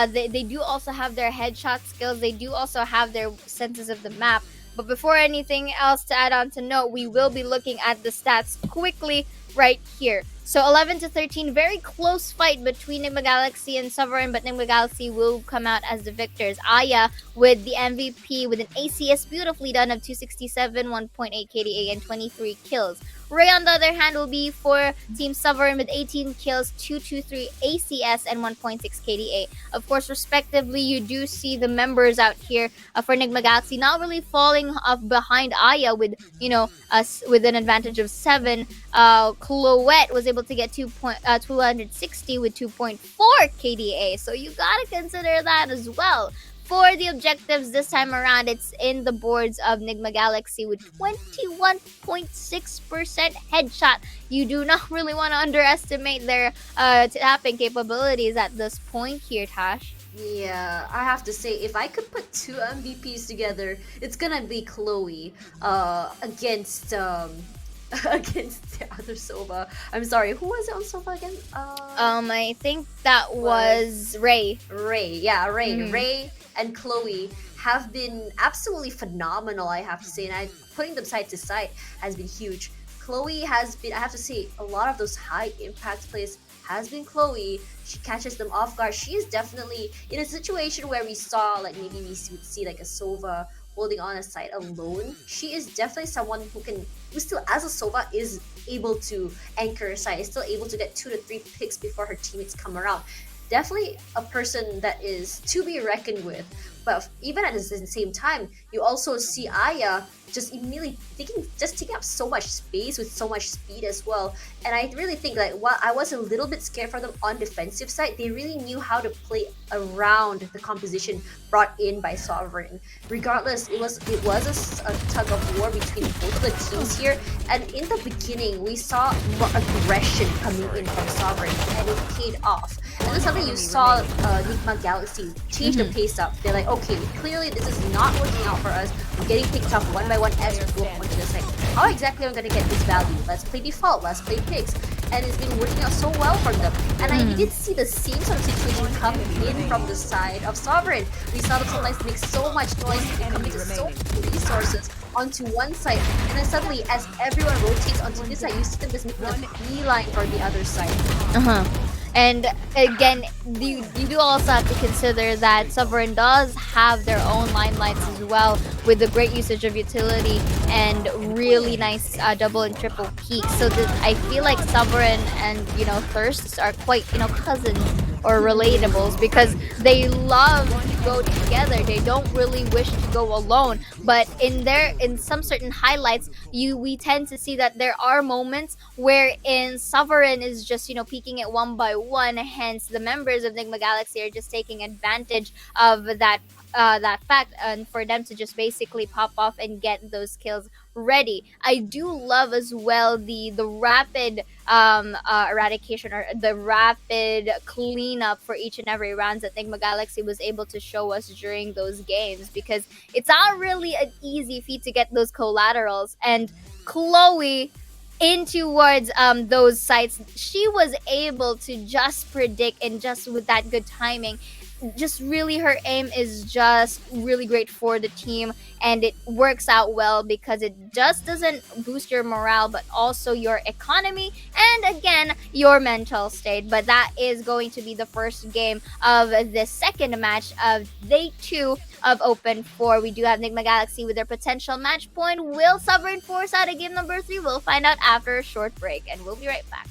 They do also have their headshot skills. They do also have their senses of the map. But before anything else to add on to note, we will be looking at the stats quickly right here. So 11-13, very close fight between Nigma Galaxy and Sovereign, but Nigma Galaxy will come out as the victors. Aya with the MVP with an ACS beautifully done of 267, 1.8 KDA, and 23 kills. Ray, on the other hand, will be for Team Sovereign with 18 kills, 223 ACS, and 1.6 KDA. Of course, respectively, you do see the members out here for Nigma Galaxy not really falling off behind Aya with, with an advantage of 7. Chloette was able to get 260 with 2.4 KDA. So you gotta consider that as well. For the objectives this time around, it's in the boards of Nigma Galaxy with 21.6% headshot. You do not really want to underestimate their tapping capabilities at this point here, Tash. Yeah, I have to say, if I could put two MVPs together, it's gonna be Chloe against against the other Sova. I'm sorry, who was it on Sova again? I think that was Ray. Ray. Yeah, Ray. Ray and Chloe have been absolutely phenomenal, I have to say, and putting them side to side has been huge. Chloe has been, I have to say, a lot of those high impact plays has been Chloe. She catches them off guard. She is definitely in a situation where we saw, like, maybe we would see like a Sova holding on a site alone. She is definitely someone who still, as a Sova, is able to anchor a site, is still able to get 2 to 3 picks before her teammates come around. definitely a person that is to be reckoned with. But even at the same time, you also see Aya just immediately taking up so much space with so much speed as well. And I really think like while I was a little bit scared for them on defensive side, they really knew how to play around the composition brought in by Sovereign. Regardless, it was a tug of war between both of the teams here. And in the beginning, we saw more aggression coming in from Sovereign, and it paid off. And then suddenly you saw Nigma Galaxy change the pace up. They're like, okay, clearly this is not working out for us. We're getting picked off one by one as we go onto the side. How exactly am I going to get this value? Let's play default, let's play picks. And it's been working out so well for them. And I did see the same sort of situation come in from the side of Sovereign. We saw them sometimes make so much noise and commit so many resources onto one side. And then suddenly, as everyone rotates onto this side, you see them just making a beeline for the other side. And again, you do also have to consider that Sovereign does have their own limelights as well, with the great usage of utility and really nice double and triple peaks. So I feel like Sovereign and Thirsts are quite cousins or relatables, because they love to go together. They don't really wish to go alone. But in some certain highlights, we tend to see that there are moments wherein Sovereign is just peeking it one by one. Hence, the members of Nigma Galaxy are just taking advantage of that fact, and for them to just basically pop off and get those kills ready. I do love as well the rapid eradication, or the rapid cleanup for each and every round that Nigma Galaxy was able to show us during those games, because it's not really an easy feat to get those collaterals. And Chloe, in towards those sites, she was able to just predict, and just with that good timing, just really her aim is just really great for the team, and it works out well because it just doesn't boost your morale but also your economy and again your mental state. But that is going to be the first game of the second match of day 2 of Open 4. We do have Nigma Galaxy with their potential match point. Will Sovereign force out a game number 3? We'll find out after a short break, and we'll be right back.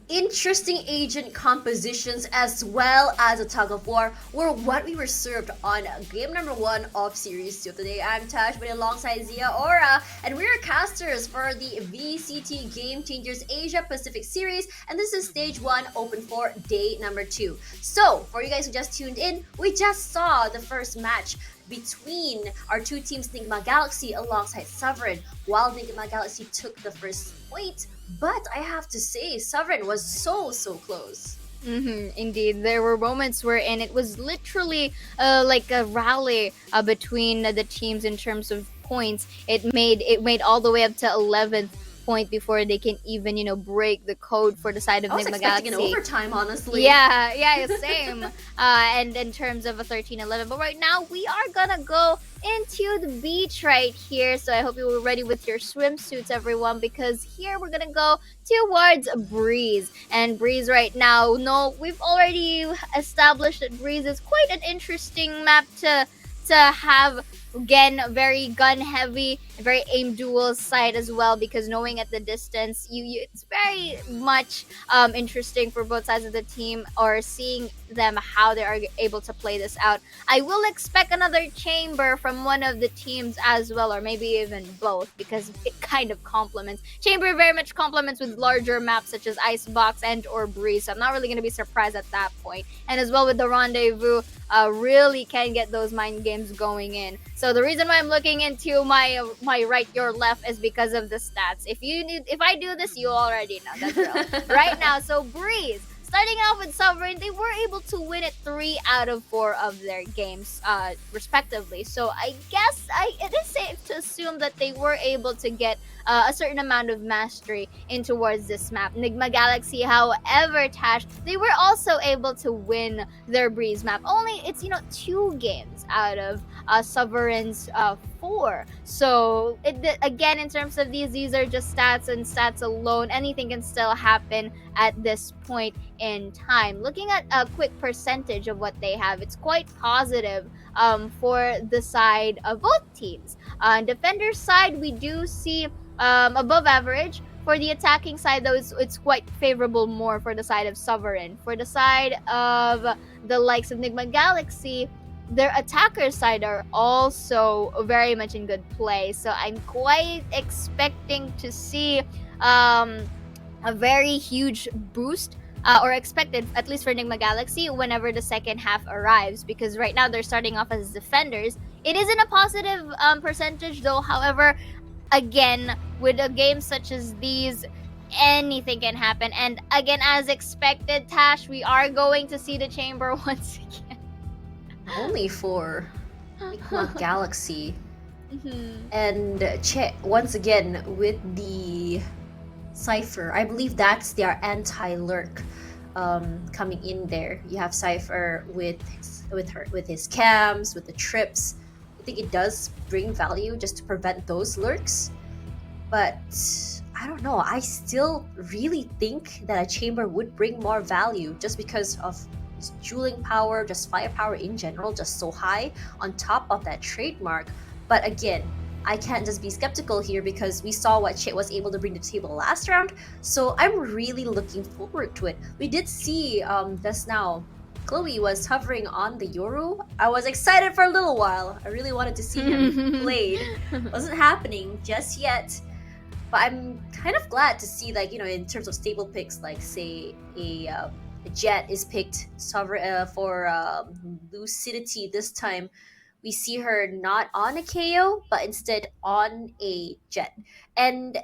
Interesting agent compositions as well as a tug of war were what we were served on game number 1 of Series 2. Today I'm Tash, but alongside Zia Ora, and we're casters for the VCT Game Changers Asia Pacific Series, and this is stage 1 open for day number 2. So, for you guys who just tuned in, we just saw the first match between our two teams, Nigma Galaxy alongside Sovereign, while Nigma Galaxy took the first point. But I have to say, Sovereign was so close. Indeed, there were moments wherein it was literally like a rally between the teams in terms of points. It made all the way up to 11th point before they can even break the code for the side of I was Nigma expecting Galaxy. an overtime, honestly. Yeah, same. And in terms of a 13-11, but right now we are gonna go into the beach right here. So I hope you were ready with your swimsuits, everyone, because here we're gonna go towards Breeze. And Breeze right now, no, we've already established that Breeze is quite an interesting map to have. Again, very gun heavy, very aim dual side as well, because knowing at the distance, it's very much interesting for both sides of the team, or seeing them how they are able to play this out. I will expect another chamber from one of the teams as well, or maybe even both, because it kind of complements. Chamber very much complements with larger maps such as Icebox and or Breeze, so I'm not really going to be surprised at that point. And as well with the Rendezvous, really can get those mind games going in. So the reason why I'm looking into my right, your left is because of the stats. If I do this, you already know. That's real. Right now, so Breeze, starting off with Sovereign, they were able to win it 3 out of 4 of their games, respectively. So I guess it is safe to assume that they were able to get a certain amount of mastery in towards this map. Nigma Galaxy, however, Tash, they were also able to win their Breeze map. Only it's 2 games out of Sovereign's 4. So again, in terms of these are just stats, and stats alone, anything can still happen at this point in time. Looking at a quick percentage of what they have, it's quite positive for the side of both teams. On defender side, we do see above average. For the attacking side, though, it's quite favorable more for the side of Sovereign. For the side of the likes of Nigma Galaxy, their attacker side are also very much in good play. So I'm quite expecting to see a very huge boost, or expected, at least for Nigma Galaxy, whenever the second half arrives, because right now they're starting off as defenders. It isn't a positive percentage though. However, again, with a game such as these, anything can happen. And again, as expected, Tash, we are going to see the chamber once again. Only for Nigma Galaxy. And once again with the Cypher, I believe that's their anti-lurk coming in there. You have Cypher with his cams, with the trips. I think it does bring value just to prevent those lurks. But I don't know. I still really think that a chamber would bring more value just because of its dueling power, just firepower in general, just so high on top of that trademark. But again, I can't just be skeptical here because we saw what Chit was able to bring to the table last round. So I'm really looking forward to it. We did see just now, Chloe was hovering on the Yoru. I was excited for a little while. I really wanted to see him played. Wasn't happening just yet. But I'm kind of glad to see, like, in terms of stable picks, like say a Jet is picked for Lucidity this time. We see her not on a KO, but instead on a Jet. And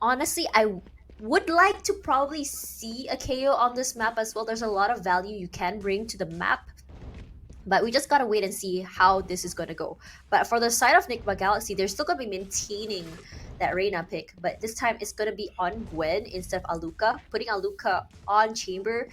honestly, I would like to probably see a KO on this map as well. There's a lot of value you can bring to the map. But we just gotta wait and see how this is gonna go. But for the side of Nigma Galaxy, they're still gonna be maintaining that Reyna pick. But this time it's gonna be on Gwen instead of Aluka. Putting Aluka on Chamber.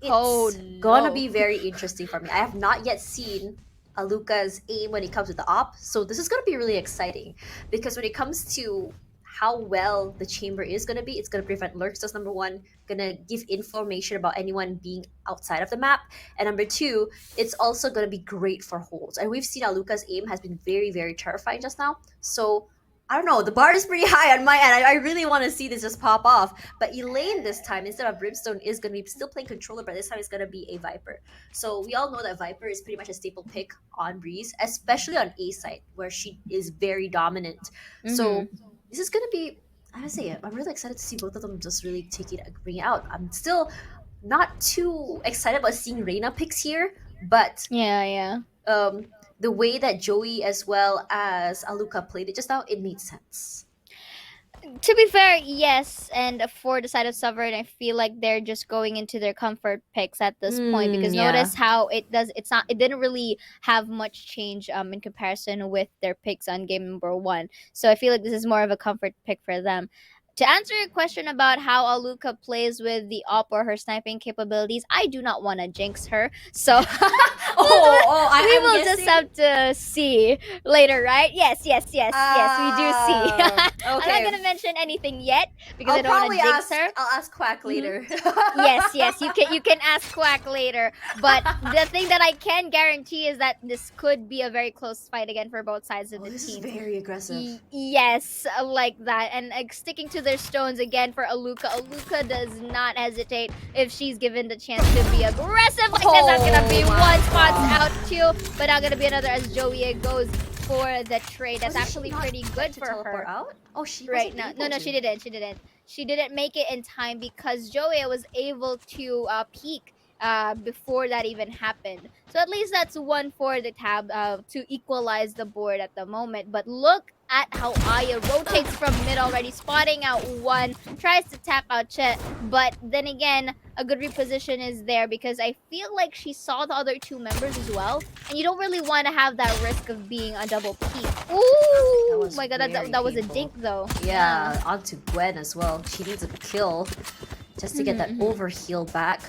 It's gonna be very interesting for me. I have not yet seen Aluka's aim when it comes to the op. So this is gonna be really exciting. Because when it comes to how well the chamber is going to be, it's going to prevent lurks. That's number one. Going to give information about anyone being outside of the map. And number two, it's also going to be great for holds. And we've seen Aluka's aim has been very, very terrifying just now. So I don't know, the bar is pretty high on my end. I really want to see this just pop off. But Elaine this time, instead of Brimstone, is going to be still playing controller, but this time it's going to be a Viper. So we all know that Viper is pretty much a staple pick on Breeze, especially on A side, where she is very dominant. So this is gonna be, I would say, I'm really excited to see both of them just really bring it out. I'm still not too excited about seeing Reyna picks here, but Yeah. the way that Joey as well as Aluka played it just now, it made sense. To be fair, yes, and for the side of Sovereign, I feel like they're just going into their comfort picks at this point because yeah. notice how it didn't really have much change in comparison with their picks on game number 1. So I feel like this is more of a comfort pick for them. To answer your question about how Aluka plays with the op or her sniping capabilities, I do not want to jinx her. So we will just have to see later, right? Yes, we do see. I'm not going to mention anything yet because I don't want to jinx her. I'll ask Quack later. Yes, you can ask Quack later. But the thing that I can guarantee is that this could be a very close fight again for both sides of the This is team. very aggressive. Yes, like that. And sticking to their stones again for Aluka. Aluka does not hesitate if she's given the chance to be aggressive like this. That's gonna be one spot out too, but now gonna be another as Joey goes for the trade. That's actually pretty good for her. Out? Oh, she Right now, no, she didn't. She didn't make it in time because Joey was able to peek before that even happened. So at least that's one for the tab to equalize the board at the moment. But look at how Aya rotates from mid already, spotting out one, tries to tap out Chet, but then again, a good reposition is there because I feel like she saw the other two members as well, and you don't really want to have that risk of being a double peek. Ooh, my god, that was a dink though. Yeah, onto Gwen as well. She needs a kill just to get that overheal back.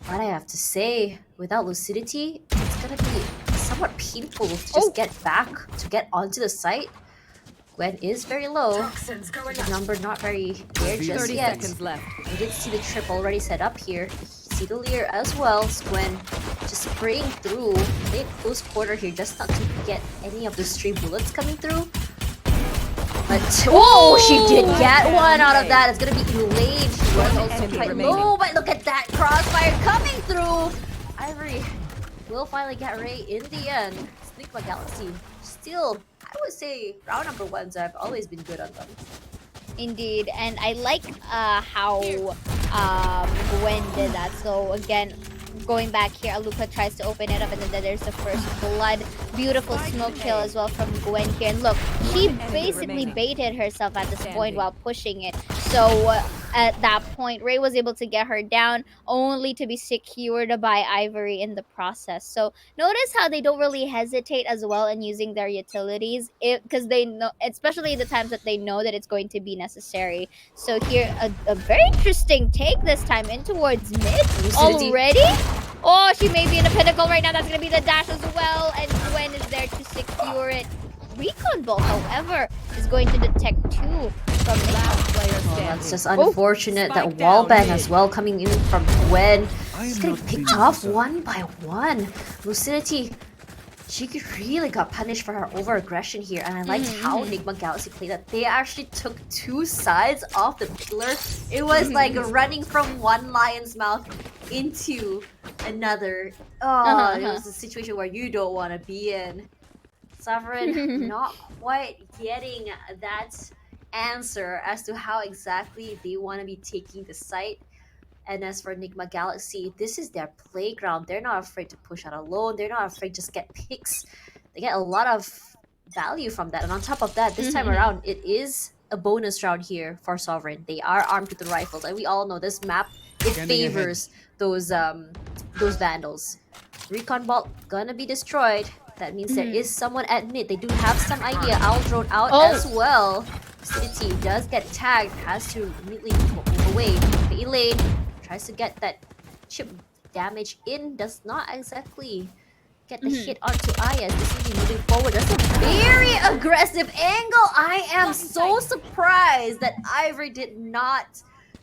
What I have to say, without Lucidity, it's gonna be somewhat painful to just get back, to get onto the site. Gwen is very low. The number not very there just 30 yet. seconds left. We did see the trip already set up here. See the Lear as well. So Gwen just spraying through. Playing close quarter here just not to get any of the stray bullets coming through. But she did get one out of that. It's gonna be Elaine. She was also quite low, but look at that crossfire coming through. Ivory will finally get Ray in the end. Nigma Galaxy still, I would say, round number 1s have always been good on them. Indeed, and I like how Gwen did that. So again, going back here, Aluka tries to open it up, and then there's the first blood. Beautiful smoke kill as well from Gwen here. And look, she basically baited herself at this point while pushing it. So at that point, Ray was able to get her down, only to be secured by Ivory in the process. So notice how they don't really hesitate as well in using their utilities, because they know, especially the times that they know that it's going to be necessary. So here, a very interesting take this time in towards mid already. Oh, she may be in the pinnacle right now. That's going to be the dash as well. And Gwen is there to secure it. Recon Bolt, however, is going to detect 2 from the last player standing. That's just unfortunate. That wallbang as well coming in from Gwen. She's getting picked off one by one. Lucidity, she really got punished for her over-aggression here, and I liked how Nigma Galaxy played that. They actually took two sides off the pillar. It was like running from one lion's mouth into another. Oh, it was a situation where you don't want to be in. Sovereign not quite getting that answer as to how exactly they want to be taking the site. And as for Nigma Galaxy, this is their playground. They're not afraid to push out alone. They're not afraid to just get picks. They get a lot of value from that. And on top of that, this time around, it is a bonus round here for Sovereign. They are armed with the rifles, and we all know this map, it Scanning ahead. favors those vandals. Recon Bolt gonna be destroyed. That means there is someone at mid. They do have some idea. Owl drone out as well. VCT does get tagged, has to immediately move away. The Elaine tries to get that chip damage in, does not exactly get the hit onto Aya. This will be moving forward. That's a very aggressive angle. I am so surprised that Ivory did not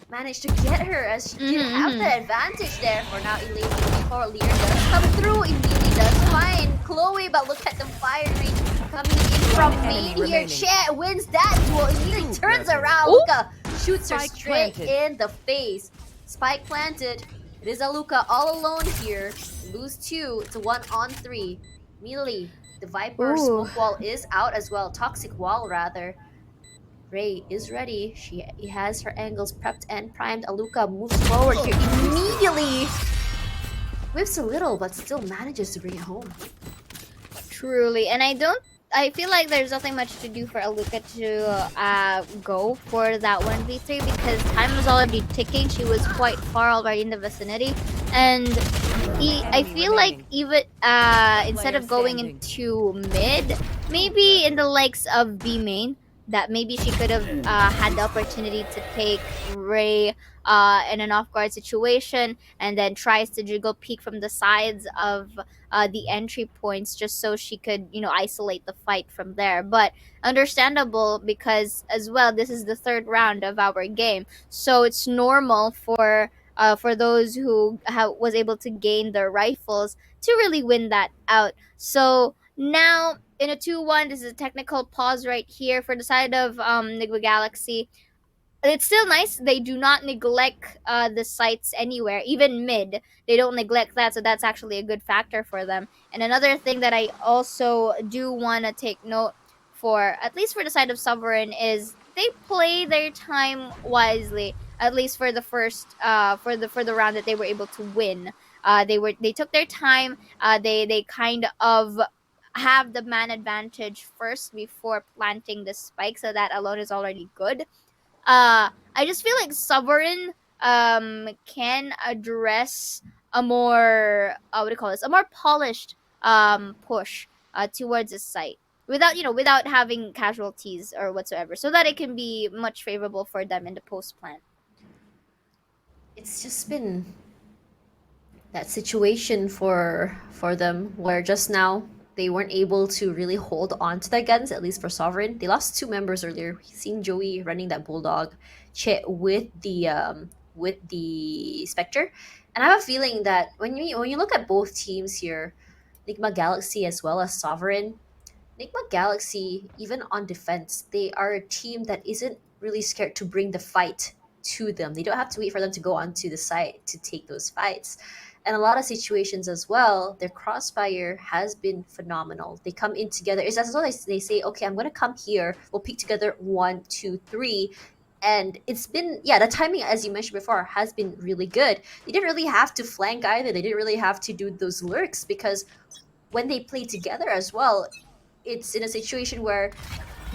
manage to get her, as she did have the advantage there. For now, Elaine moving forward. Lear does come through. Immediately does find Chloe, but look at the fire range coming in from main here. remaining. Chet wins that duel. Immediately turns around. Luca shoots her Spike straight planted. in the face. Spike planted. It is Aluka all alone here. Lose 2. It's a 1-on-3. Immediately, the Viper smoke wall is out as well. Toxic wall, rather. Ray is ready. He has her angles prepped and primed. Aluka moves forward here immediately. Whips a little, but still manages to bring it home. Truly, and I feel like there's nothing much to do for Aluka to go for that 1v3 because time was already ticking. She was quite far already in the vicinity, and I feel like even instead of going into mid, maybe in the likes of B main, that maybe she could have had the opportunity to take Ray in an off-guard situation, and then tries to jiggle peek from the sides of the entry points just so she could, isolate the fight from there. But understandable, because as well, this is the third round of our game, so it's normal for those who was able to gain their rifles to really win that out. So now in a 2-1, this is a technical pause right here for the side of Nigma Galaxy. It's still nice. They do not neglect the sites anywhere, even mid. They don't neglect that, so that's actually a good factor for them. And another thing that I also do want to take note for, at least for the side of Sovereign, is they play their time wisely. At least for the first, for the round that they were able to win, they took their time. They kind of have the man advantage first before planting the spike, so that alone is already good. I just feel like Sovereign can address a more a more polished push towards the site without having casualties or whatsoever, so that it can be much favorable for them in the post plan. It's just been that situation for them where just now they weren't able to really hold on to their guns, at least for Sovereign. They lost 2 members earlier. We've seen Joey running that Bulldog, Chet with the Spectre. And I have a feeling that when you look at both teams here, Nigma Galaxy as well as Sovereign, Nigma Galaxy, even on defense, they are a team that isn't really scared to bring the fight to them. They don't have to wait for them to go onto the site to take those fights. And a lot of situations as well, their crossfire has been phenomenal. They come in together. It's as though they say, okay, I'm going to come here. We'll pick together 1, 2, 3. And it's been, the timing, as you mentioned before, has been really good. They didn't really have to flank either. They didn't really have to do those lurks, because when they play together as well, it's in a situation where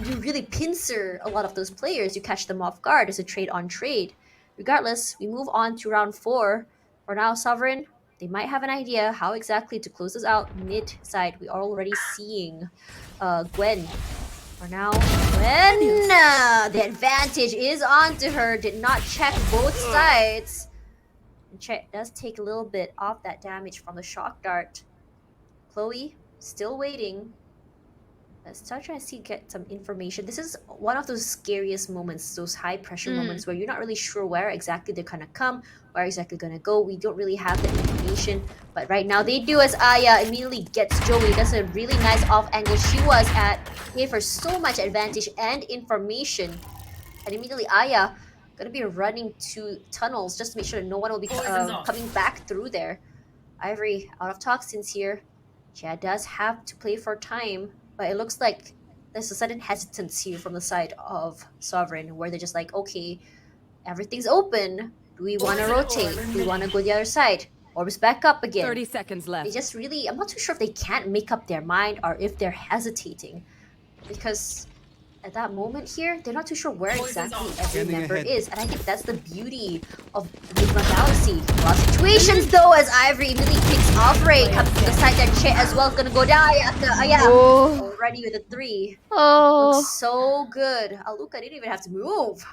you really pincer a lot of those players. You catch them off guard. It's a trade on trade. Regardless, we move on to round 4. For now, Sovereign, they might have an idea how exactly to close this out mid side. We are already seeing Gwen. For now, Gwen, the advantage is onto her. Did not check both sides. And Chet does take a little bit off that damage from the shock dart. Chloe still waiting. Start trying to see get some information. This is one of those scariest moments, those high pressure moments where you're not really sure where exactly they're gonna come, where exactly gonna go. We don't really have the information, but right now they do as Aya immediately gets Joey. That's a really nice off angle. She was at gave her so much advantage and information, and immediately Aya gonna be running to tunnels just to make sure that no one will be coming back through there. Ivory out of toxins here. Chad does have to play for time, but it looks like there's a sudden hesitance here from the side of Sovereign, where they're just like, okay, everything's open. Do we want to rotate? Do we want to go the other side? Orbs back up again. 30 seconds They left. just really, I'm not too sure if they can't make up their mind or if they're hesitating. Because at that moment here, they're not too sure where exactly every Standing member ahead. is. And I think that's the beauty of Nigma Galaxy. A lot of situations though, as Ivory immediately kicks off Ray, comes to the side that Chet as well is gonna go down. Yeah, Oh. already with a 3. Oh, Looks so good. Aluka didn't even have to move.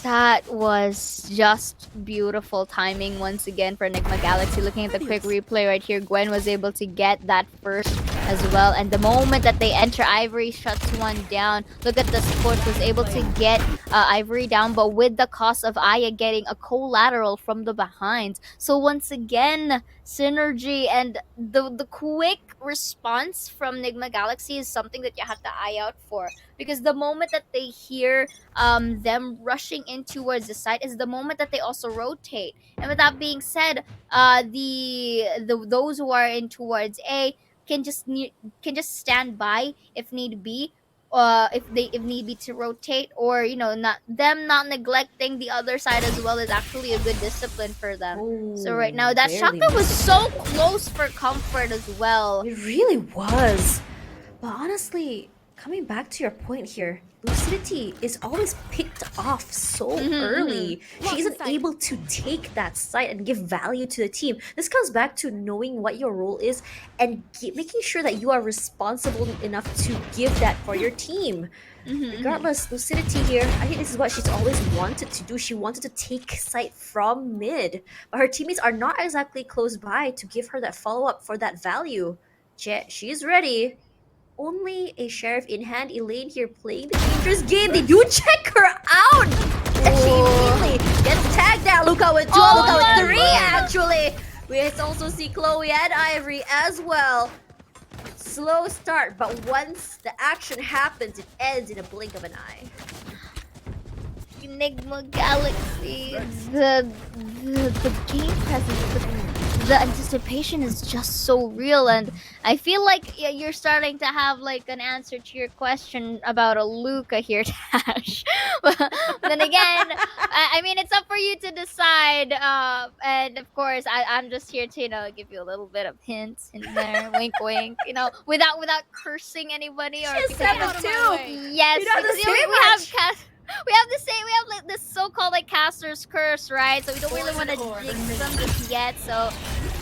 that was just beautiful timing once again for Nigma Galaxy. Looking at the quick replay right here, Gwen was able to get that first as well. And the moment that they enter, Ivory shuts one down. Look at the Scorch, was able to get Ivory down, but with the cost of Aya getting a collateral from the behind. So once again, synergy and the quick response from Nigma Galaxy is something that you have to eye out for. Because the moment that they hear them rushing in towards the site is the moment that they also rotate. And with that being said, the those who are in towards A can just stand by if need be. If need be to rotate, or not neglecting the other side as well is actually a good discipline for them. So right now that barely shotgun was missed. so close for comfort as well. It really was. But honestly, coming back to your point here, Lucidity is always picked off so early. She isn't able to take that site and give value to the team. This comes back to knowing what your role is and making sure that you are responsible enough to give that for your team. Regardless, Lucidity here, I think this is what she's always wanted to do. She wanted to take site from mid, but her teammates are not exactly close by to give her that follow-up for that value. She's ready. Only a sheriff in hand. Elaine here playing the dangerous game. They do check her out! And she immediately gets tagged out. Luca with 2, Luca with 3 actually. We also see Chloe and Ivory as well. Slow start, but once the action happens, it ends in a blink of an eye. Enigma Galaxy, the game presence, the anticipation is just so real, and I feel like you're starting to have like an answer to your question about a Luca here, Tash. But then again, I mean, it's up for you to decide, and of course, I'm just here to give you a little bit of hints in there, wink, wink, without cursing anybody or She because said that too. Yes, You don't have to because say we much. have we have like this so-called like caster's curse, right? So we don't really want to jinx them just yet. So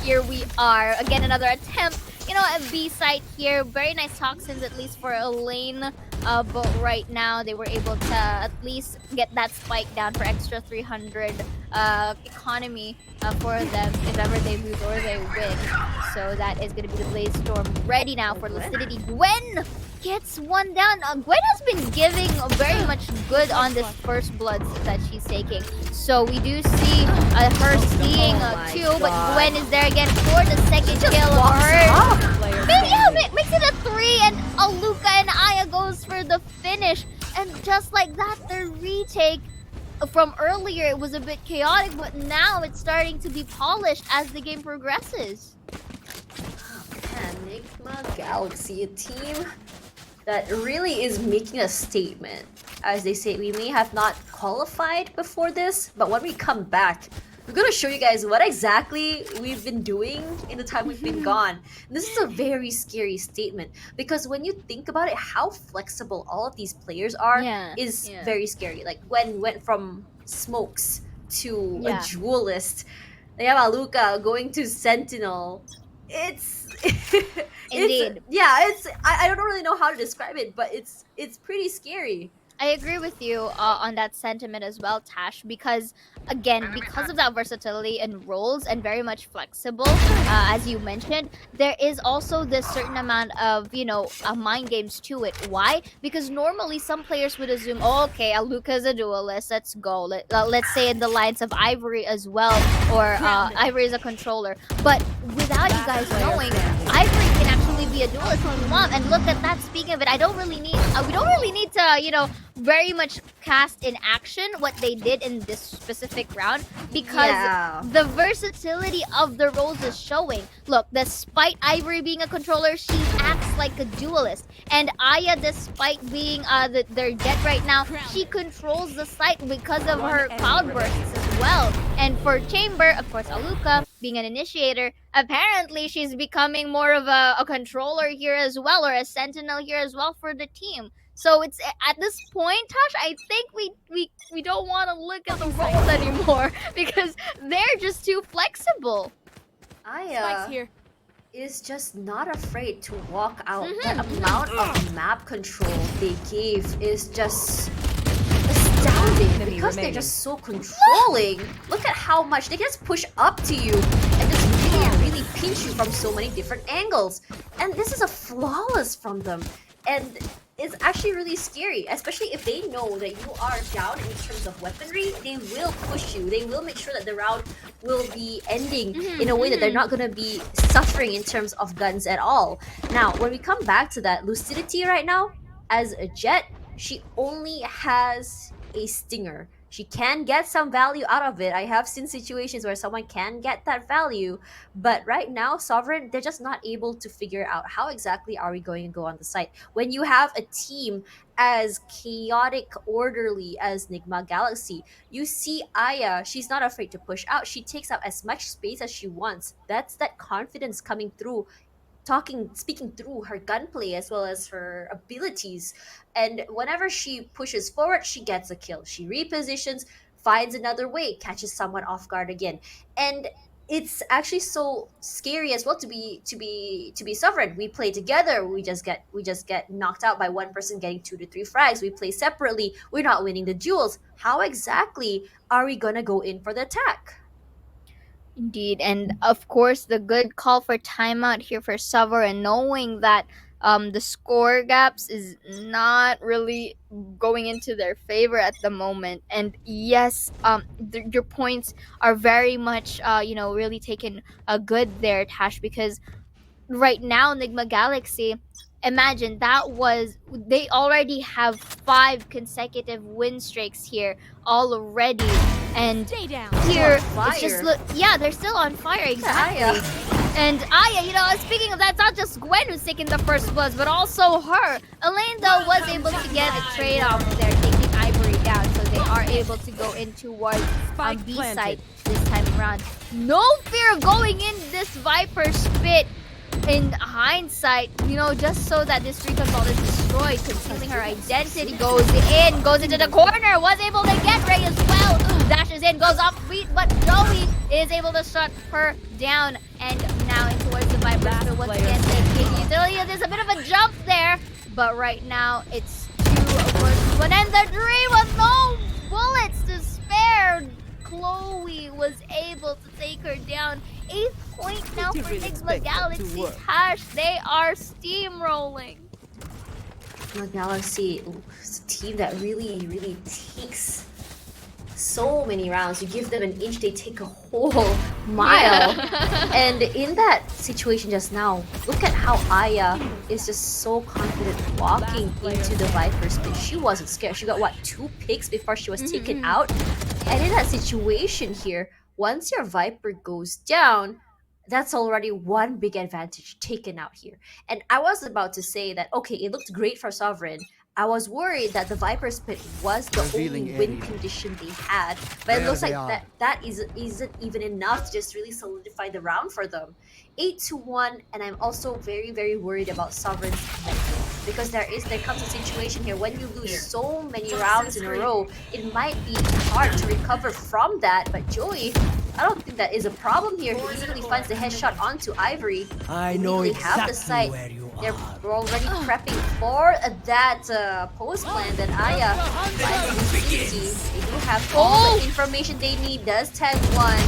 here we are again, another attempt. A B site here. Very nice toxins, at least for Elaine. But right now they were able to at least get that spike down for extra 300 economy for them if ever they lose or they win. So that is going to be the Blaze Storm ready now for Lucidity. Gwen gets one down. Gwen has been giving very much good on this first blood that she's taking. So we do see her seeing two, but Gwen is there again for the second kill of her. Makes it a 3, and Aluka and Aya goes for the finish. And just like that, the retake from earlier, it was a bit chaotic, but now it's starting to be polished as the game progresses. Nigma Galaxy, a team that really is making a statement. As they say, we may have not qualified before this, but when we come back, we're gonna show you guys what exactly we've been doing in the time we've been gone. And this is a very scary statement because when you think about it, how flexible all of these players are is very scary. Like Gwen went from smokes to a duelist. They have Aluka going to Sentinel. It's Indeed. I don't really know how to describe it, but it's pretty scary. I agree with you on that sentiment as well, Tash, because again, because of that versatility and roles and very much flexible, as you mentioned, there is also this certain amount of, mind games to it. Why? Because normally some players would assume, oh, okay, Aluka's a duelist, let's go. Let's say in the lines of Ivory as well, or Ivory is a controller. But without you guys knowing, Ivory can actually be a duelist if you want. And look at that, speaking of it, we don't really need to, very much cast in action what they did in this specific round, because Yeah. the versatility of the roles is showing. Look, despite Ivory being a controller, she acts like a duelist. And Aya, despite being their jet right now, she controls the site because of her cloud bursts as well. And for Chamber, of course, Aluka being an initiator, apparently she's becoming more of a controller here as well, or a sentinel here as well for the team. So it's at this point, Tosh, I think we don't want to look at the roles anymore because they're just too flexible. Spike's Aya here. is just not afraid to walk out. The amount of map control they gave is just astounding Enemy because they're remaining. just so controlling. Look at how much they can just push up to you and just really pinch you from so many different angles. And this is a flawless from them. And it's actually really scary, especially if they know that you are down in terms of weaponry. They will push you. They will make sure that the round will be ending in a way that they're not going to be suffering in terms of guns at all. Now, when we come back to that, Lucidity right now, as a jet, she only has a stinger. She can get some value out of it. I have seen situations where someone can get that value, but right now, Sovereign, they're just not able to figure out how exactly are we going to go on the site. When you have a team as chaotic, orderly as Nigma Galaxy, you see Aya, she's not afraid to push out. She takes up as much space as she wants. That's that confidence coming through, speaking through her gunplay as well as her abilities. And whenever she pushes forward, she gets a kill. She repositions, finds another way, catches someone off guard again. And it's actually so scary as well to be Sovereign. We play together, we just get knocked out by one person getting 2 to 3 frags. We play separately, we're not winning the duels. How exactly are we gonna go in for the attack? Indeed, and of course, the good call for timeout here for Sovereign, knowing that the score gaps is not really going into their favor at the moment. And yes, your points are very much, really taken a good there, Tash, because right now, Nigma Galaxy, imagine they already have 5 consecutive win streaks here already. And Stay down. here On it's just fire. yeah, they're still on fire, exactly. Aya. And Aya, speaking of that, it's not just Gwen who's taking the first bloods, but also her. Elaine, though, was able to get a trade off there, taking Ivory down, so they are able to go in towards Spike B planted. site this time around. No fear of going in this Viper spit. In hindsight, just so that this recon ball is destroyed, concealing her identity, goes into the corner, was able to get Ray as well, dashes in, goes off beat, but Joey is able to shut her down, and now in towards the Viper, so once again taking utility. There's a bit of a jump there, but right now it's 2 versus 1, and the 3 with no bullets to spare. Chloe was able to take her down. 8th point now for Didn't Nigma expect that to Galaxy. work. Hash, they are steamrolling. The Galaxy is a team that really takes so many rounds. You give them an inch, they take a whole mile. And in that situation just now, look at how Aya is just so confident walking into the Viper's pit. She wasn't scared. She got, 2 picks before she was taken out? And in that situation here, once your Viper goes down, that's already one big advantage taken out here. And I was about to say that, okay, it looked great for Sovereign. I was worried that the Viper's Pit was the Revealing only win area. condition they had, but it There looks they like are. that isn't even enough to just really solidify the round for them. 8-1, and I'm also very worried about Sovereign's mental, because there comes a situation here when you lose so many rounds in a row, it might be hard to recover from that. But Joey, I don't think that is a problem here. He easily finds the headshot onto Ivory. I know Immediately have the exactly sight. where you They're already prepping for that post plan that Aya finds in VCT. They do have all the information they need. Does tag one.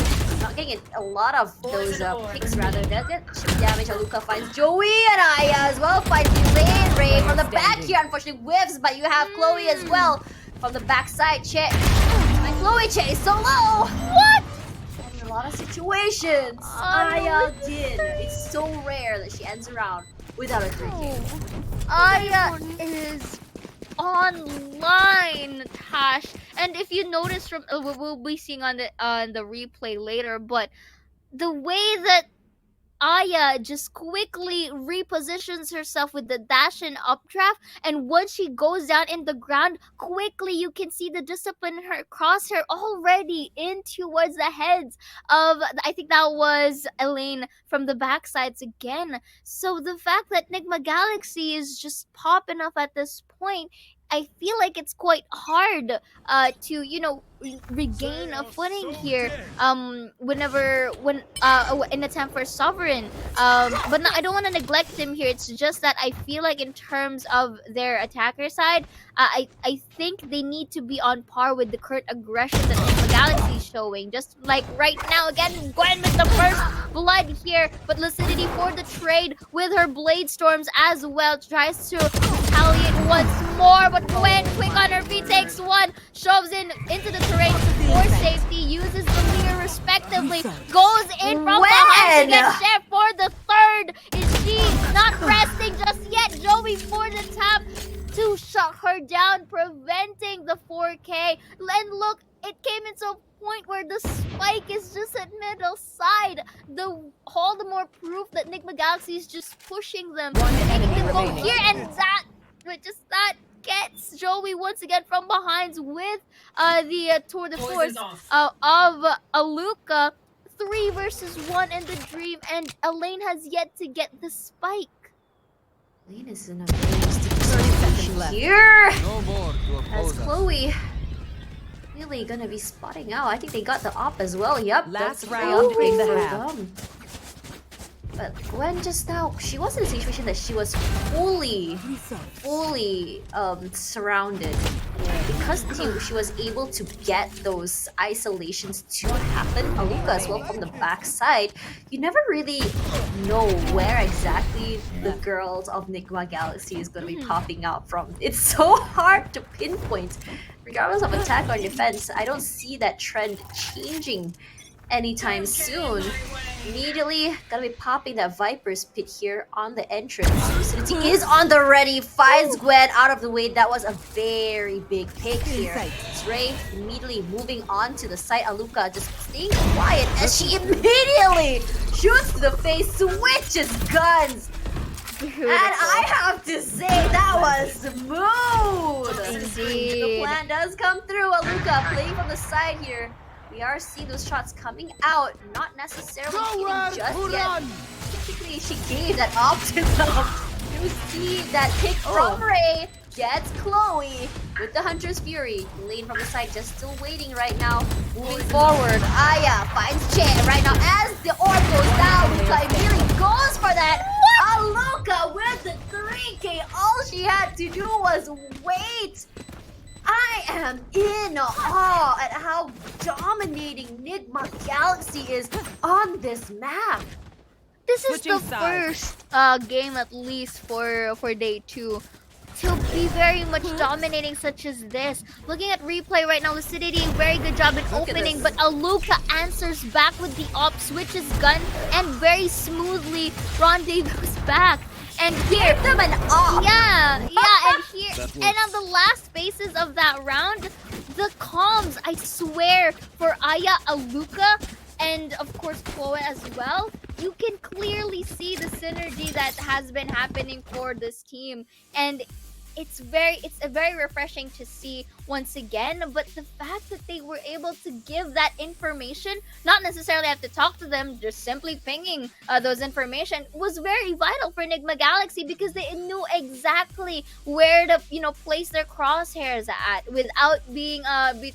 Not getting a lot of those picks rather. Does get chip damage. Aluka finds Joey and Aya as well. Finds Elaine. Ray from the back here. Unfortunately whiffs, but you have Chloe as well from the backside. Che. And Chloe Che is so low. What? And in a lot of situations, Aya did. It's so rare that she ends around without a 3K. Aya is online, Tash. And if you notice from we'll be seeing on the replay later, but the way that Aya just quickly repositions herself with the dash and updraft, and once she goes down in the ground, quickly you can see the discipline in her crosshair already in towards the heads of, I think that was Elaine from the backsides again. So the fact that Nigma Galaxy is just popping up at this point, I feel like it's quite hard to regain a footing here whenever when in attempt for sovereign, but no, I don't want to neglect them here. It's just that I feel like in terms of their attacker side, I think they need to be on par with the current aggression that the Galaxy is showing. Just like right now, again, Gwen with the first blood here, but Lucidity for the trade with her Blade Storms as well, tries to retaliate once more, but Gwen quick on her feet, takes one, shoves into the terrain for safety, uses the leer respectively, goes in from behind to get Chef for the third. Is she not resting just yet? Joey for the tap to shut her down, preventing the 4K. And look, it came into a point where the spike is just at middle side. All the more proof that Nigma Galaxy is just pushing them, making them go here, and that gets Joey once again from behind with the tour de force of Aluka. 3 versus 1 in the dream, and Elaine has yet to get the spike. Elaine is in a very sticky situation here. No more to As oppose us. Chloe really gonna be spotting out. I think they got the op as well. Yep, Last that's a round free in the for half. them. But Gwen just now, she was in a situation that she was fully surrounded. Because she was able to get those isolations to happen, Aluka as well from the backside, you never really know where exactly the girls of Nigma Galaxy is going to be popping out from. It's so hard to pinpoint. Regardless of attack or defense, I don't see that trend changing anytime soon. Immediately gonna be popping that Viper's Pit here on the entrance. Lucidity is on the ready, finds Gwen out of the way. That was a very big pick here. Ray immediately moving on to the site. Aluka just staying quiet as she immediately shoots to the face, switches guns. Beautiful. And I have to say, that was smooth. Indeed. The plan does come through. Aluka playing from the side here. We are seeing those shots coming out, not necessarily hitting just yet. Typically, she gave that optimism. You see that pick from Ray gets Chloe with the Hunter's Fury. Lane from the side just still waiting right now. Moving forward, Aya finds Che right now as the orb goes down. Aluka immediately goes for that. Aluka with the 3K. All she had to do was wait. I am in awe at how dominating Nigma Galaxy is on this map. This is Switching the sides. first game, at least for day 2, to be very much dominating such as this. Looking at replay right now, Lucidity, very good job in Look at opening, this. but Aluka answers back with the op, switches gun, and very smoothly rendezvous back. And here, Give them an off. yeah, and here, That and on the last spaces of that round, the comms, I swear, for Aya, Aluka, and of course Chloe as well, you can clearly see the synergy that has been happening for this team, and it's very refreshing to see once again. But the fact that they were able to give that information, not necessarily have to talk to them, just simply pinging those information, was very vital for Nigma Galaxy, because they knew exactly where to place their crosshairs at without being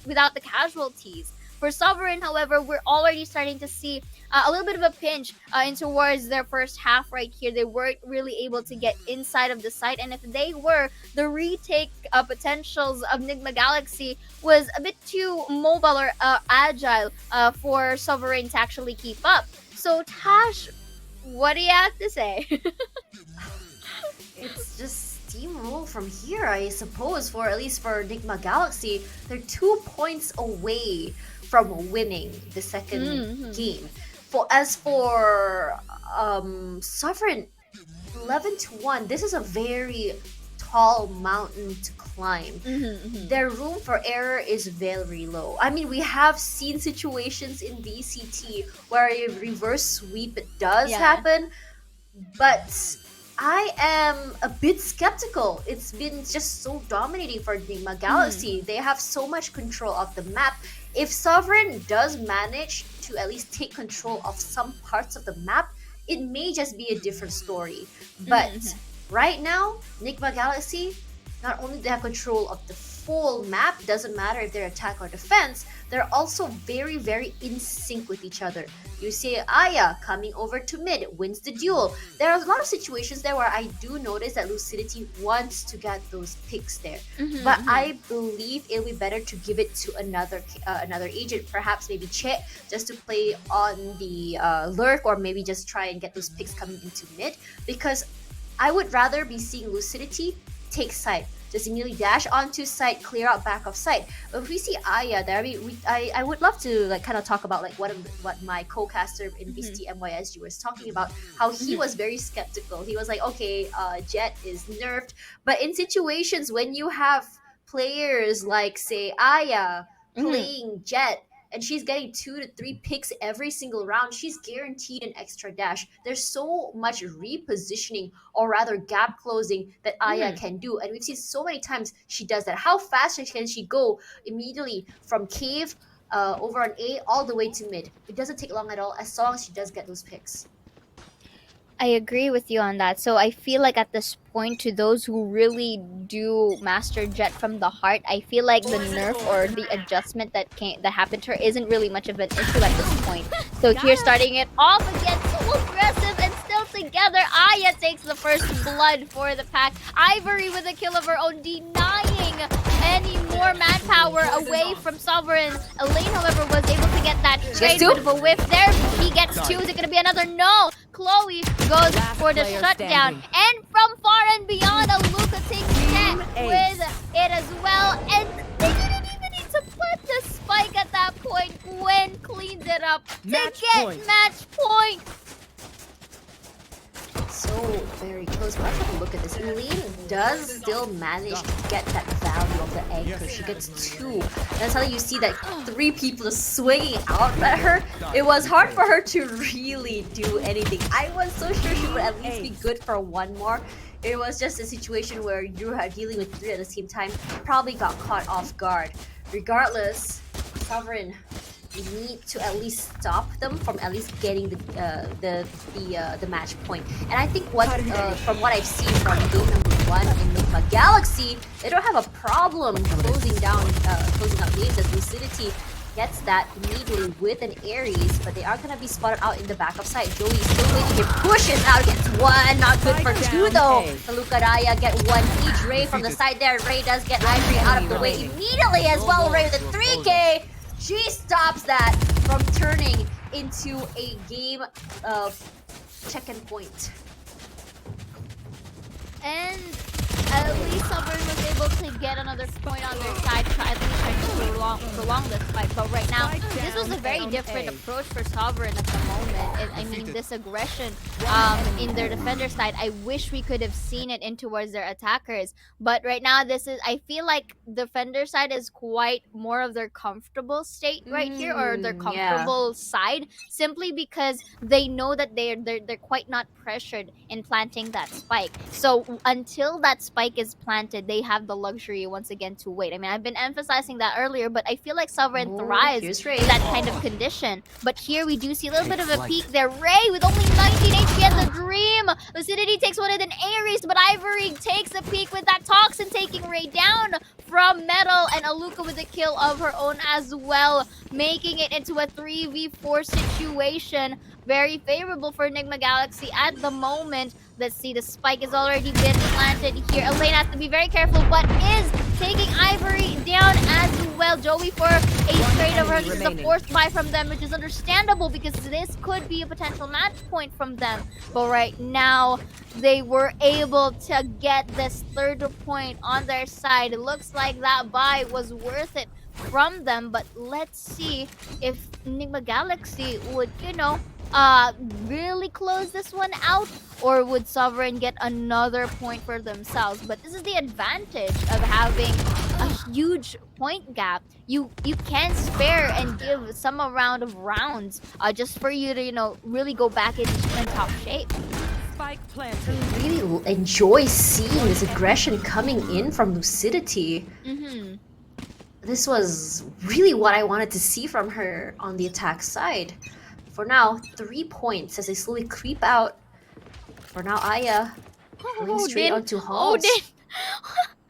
without the casualties. For Sovereign, however, we're already starting to see a little bit of a pinch in towards their first half right here. They weren't really able to get inside of the site, and if they were, the retake potentials of Nigma Galaxy was a bit too mobile or agile for Sovereign to actually keep up. So Tash, what do you have to say? It's just steamroll from here, I suppose, for at least for Nigma Galaxy. They're 2 points away from winning the second game. As for Sovereign, 11-1, this is a very tall mountain to climb. Their room for error is very low. I mean, we have seen situations in VCT where a reverse sweep does happen, but I am a bit skeptical. It's been just so dominating for Nigma Galaxy. They have so much control of the map. If Sovereign does manage to at least take control of some parts of the map, it may just be a different story. But right now, Nigma Galaxy, not only do they have control of the full map, doesn't matter if they're attack or defense, they're also very, very in sync with each other. You see Aya coming over to mid, wins the duel. There are a lot of situations there where I do notice that Lucidity wants to get those picks there. But I believe it'll be better to give it to another agent, perhaps maybe Che, just to play on the lurk, or maybe just try and get those picks coming into mid, because I would rather be seeing Lucidity take side. Just immediately dash onto site, clear out back of site. But if we see Aya there, I would love to like kind of talk about like what my co-caster in VCT MYSG was talking about, how he was very skeptical. He was like, okay, Jet is nerfed, but in situations when you have players like say Aya playing Jet, and she's getting 2 to 3 picks every single round, she's guaranteed an extra dash. There's so much repositioning, or rather gap closing, that Aya can do. And we've seen so many times she does that. How fast can she go immediately from cave over on A all the way to mid? It doesn't take long at all, as long as she does get those picks. I agree with you on that. So I feel like at this point, to those who really do master Jet from the heart, I feel like the nerf or the adjustment that happened to her isn't really much of an issue at this point. So here, starting it off again, so aggressive and still together. Aya takes the first blood for the pack. Ivory with a kill of her own, denying any more manpower away from Sovereign. Elaine, however, was able to get that trade, bit of a whiff there. He gets 2. Is it going to be another? No. Chloe goes for the shutdown. And from far and beyond, Luca takes net with it as well. And they didn't even need to plant the spike at that point. Gwen cleaned it up to get match point. So very close. But let's have a look at this. Eileen does still manage to get that value of the anchor. She gets 2. That's how you see that 3 people just swinging out at her. It was hard for her to really do anything. I was so sure she would at least be good for 1 more. It was just a situation where you are dealing with 3 at the same time. Probably got caught off guard. Regardless, Sovereign, you need to at least stop them from at least getting the match point. And I think from what I've seen from game number 1 in Nigma Galaxy, they don't have a problem closing out games, as Lucidity gets that immediately with an Ares, but they are gonna be spotted out in the back of site. Joey is still waiting here, pushes out, gets 1, not good for 2 though. Luca Raya get 1 each. Ray from the side there. Ray does get Ivory out of the way immediately as well. Ray with a 3K. She stops that from turning into a game of check-in point. And at least Sovereign was able to get another point on their side, at least trying to prolong this fight. But right now, this was a very different approach for Sovereign at the moment. I mean, this aggression in their defender side, I wish we could have seen it in towards their attackers. But right now, I feel like defender side is quite more of their comfortable state right here, or their comfortable side, simply because they know that they're quite not pressured in planting that spike. So until that spike is planted, they have the luxury once again to wait. I mean, I've been emphasizing that earlier, but I feel like Sovereign Sovereign Oh, thrives here's in Ray. that kind of condition. But here we do see a little bit of a peak there. Ray with only 19 HP and the Dream. Lucidity takes one and then Ares, but Ivory takes a peek with that Toxin taking Ray down from Metal, and Aluka with a kill of her own as well, making it into a 3v4 situation. Very favorable for Nigma Galaxy at the moment. Let's see, the spike has already been planted here. Elaine has to be very careful, but is taking Ivory down as well. Joey for a trade over her. This is the remaining. 4th buy from them, which is understandable because this could be a potential match point from them. But right now, they were able to get this 3rd point on their side. It looks like that buy was worth it from them, but let's see if Nigma Galaxy would, really close this one out, or would Sovereign get another point for themselves? But this is the advantage of having a huge point gap. You can spare and give some amount of rounds just for you to really go back in top shape. Spike planted. I really enjoy seeing this aggression coming in from Lucidity. Mm-hmm. This was really what I wanted to see from her on the attack side. For now, 3 points as they slowly creep out. For now, Aya going straight onto Halls.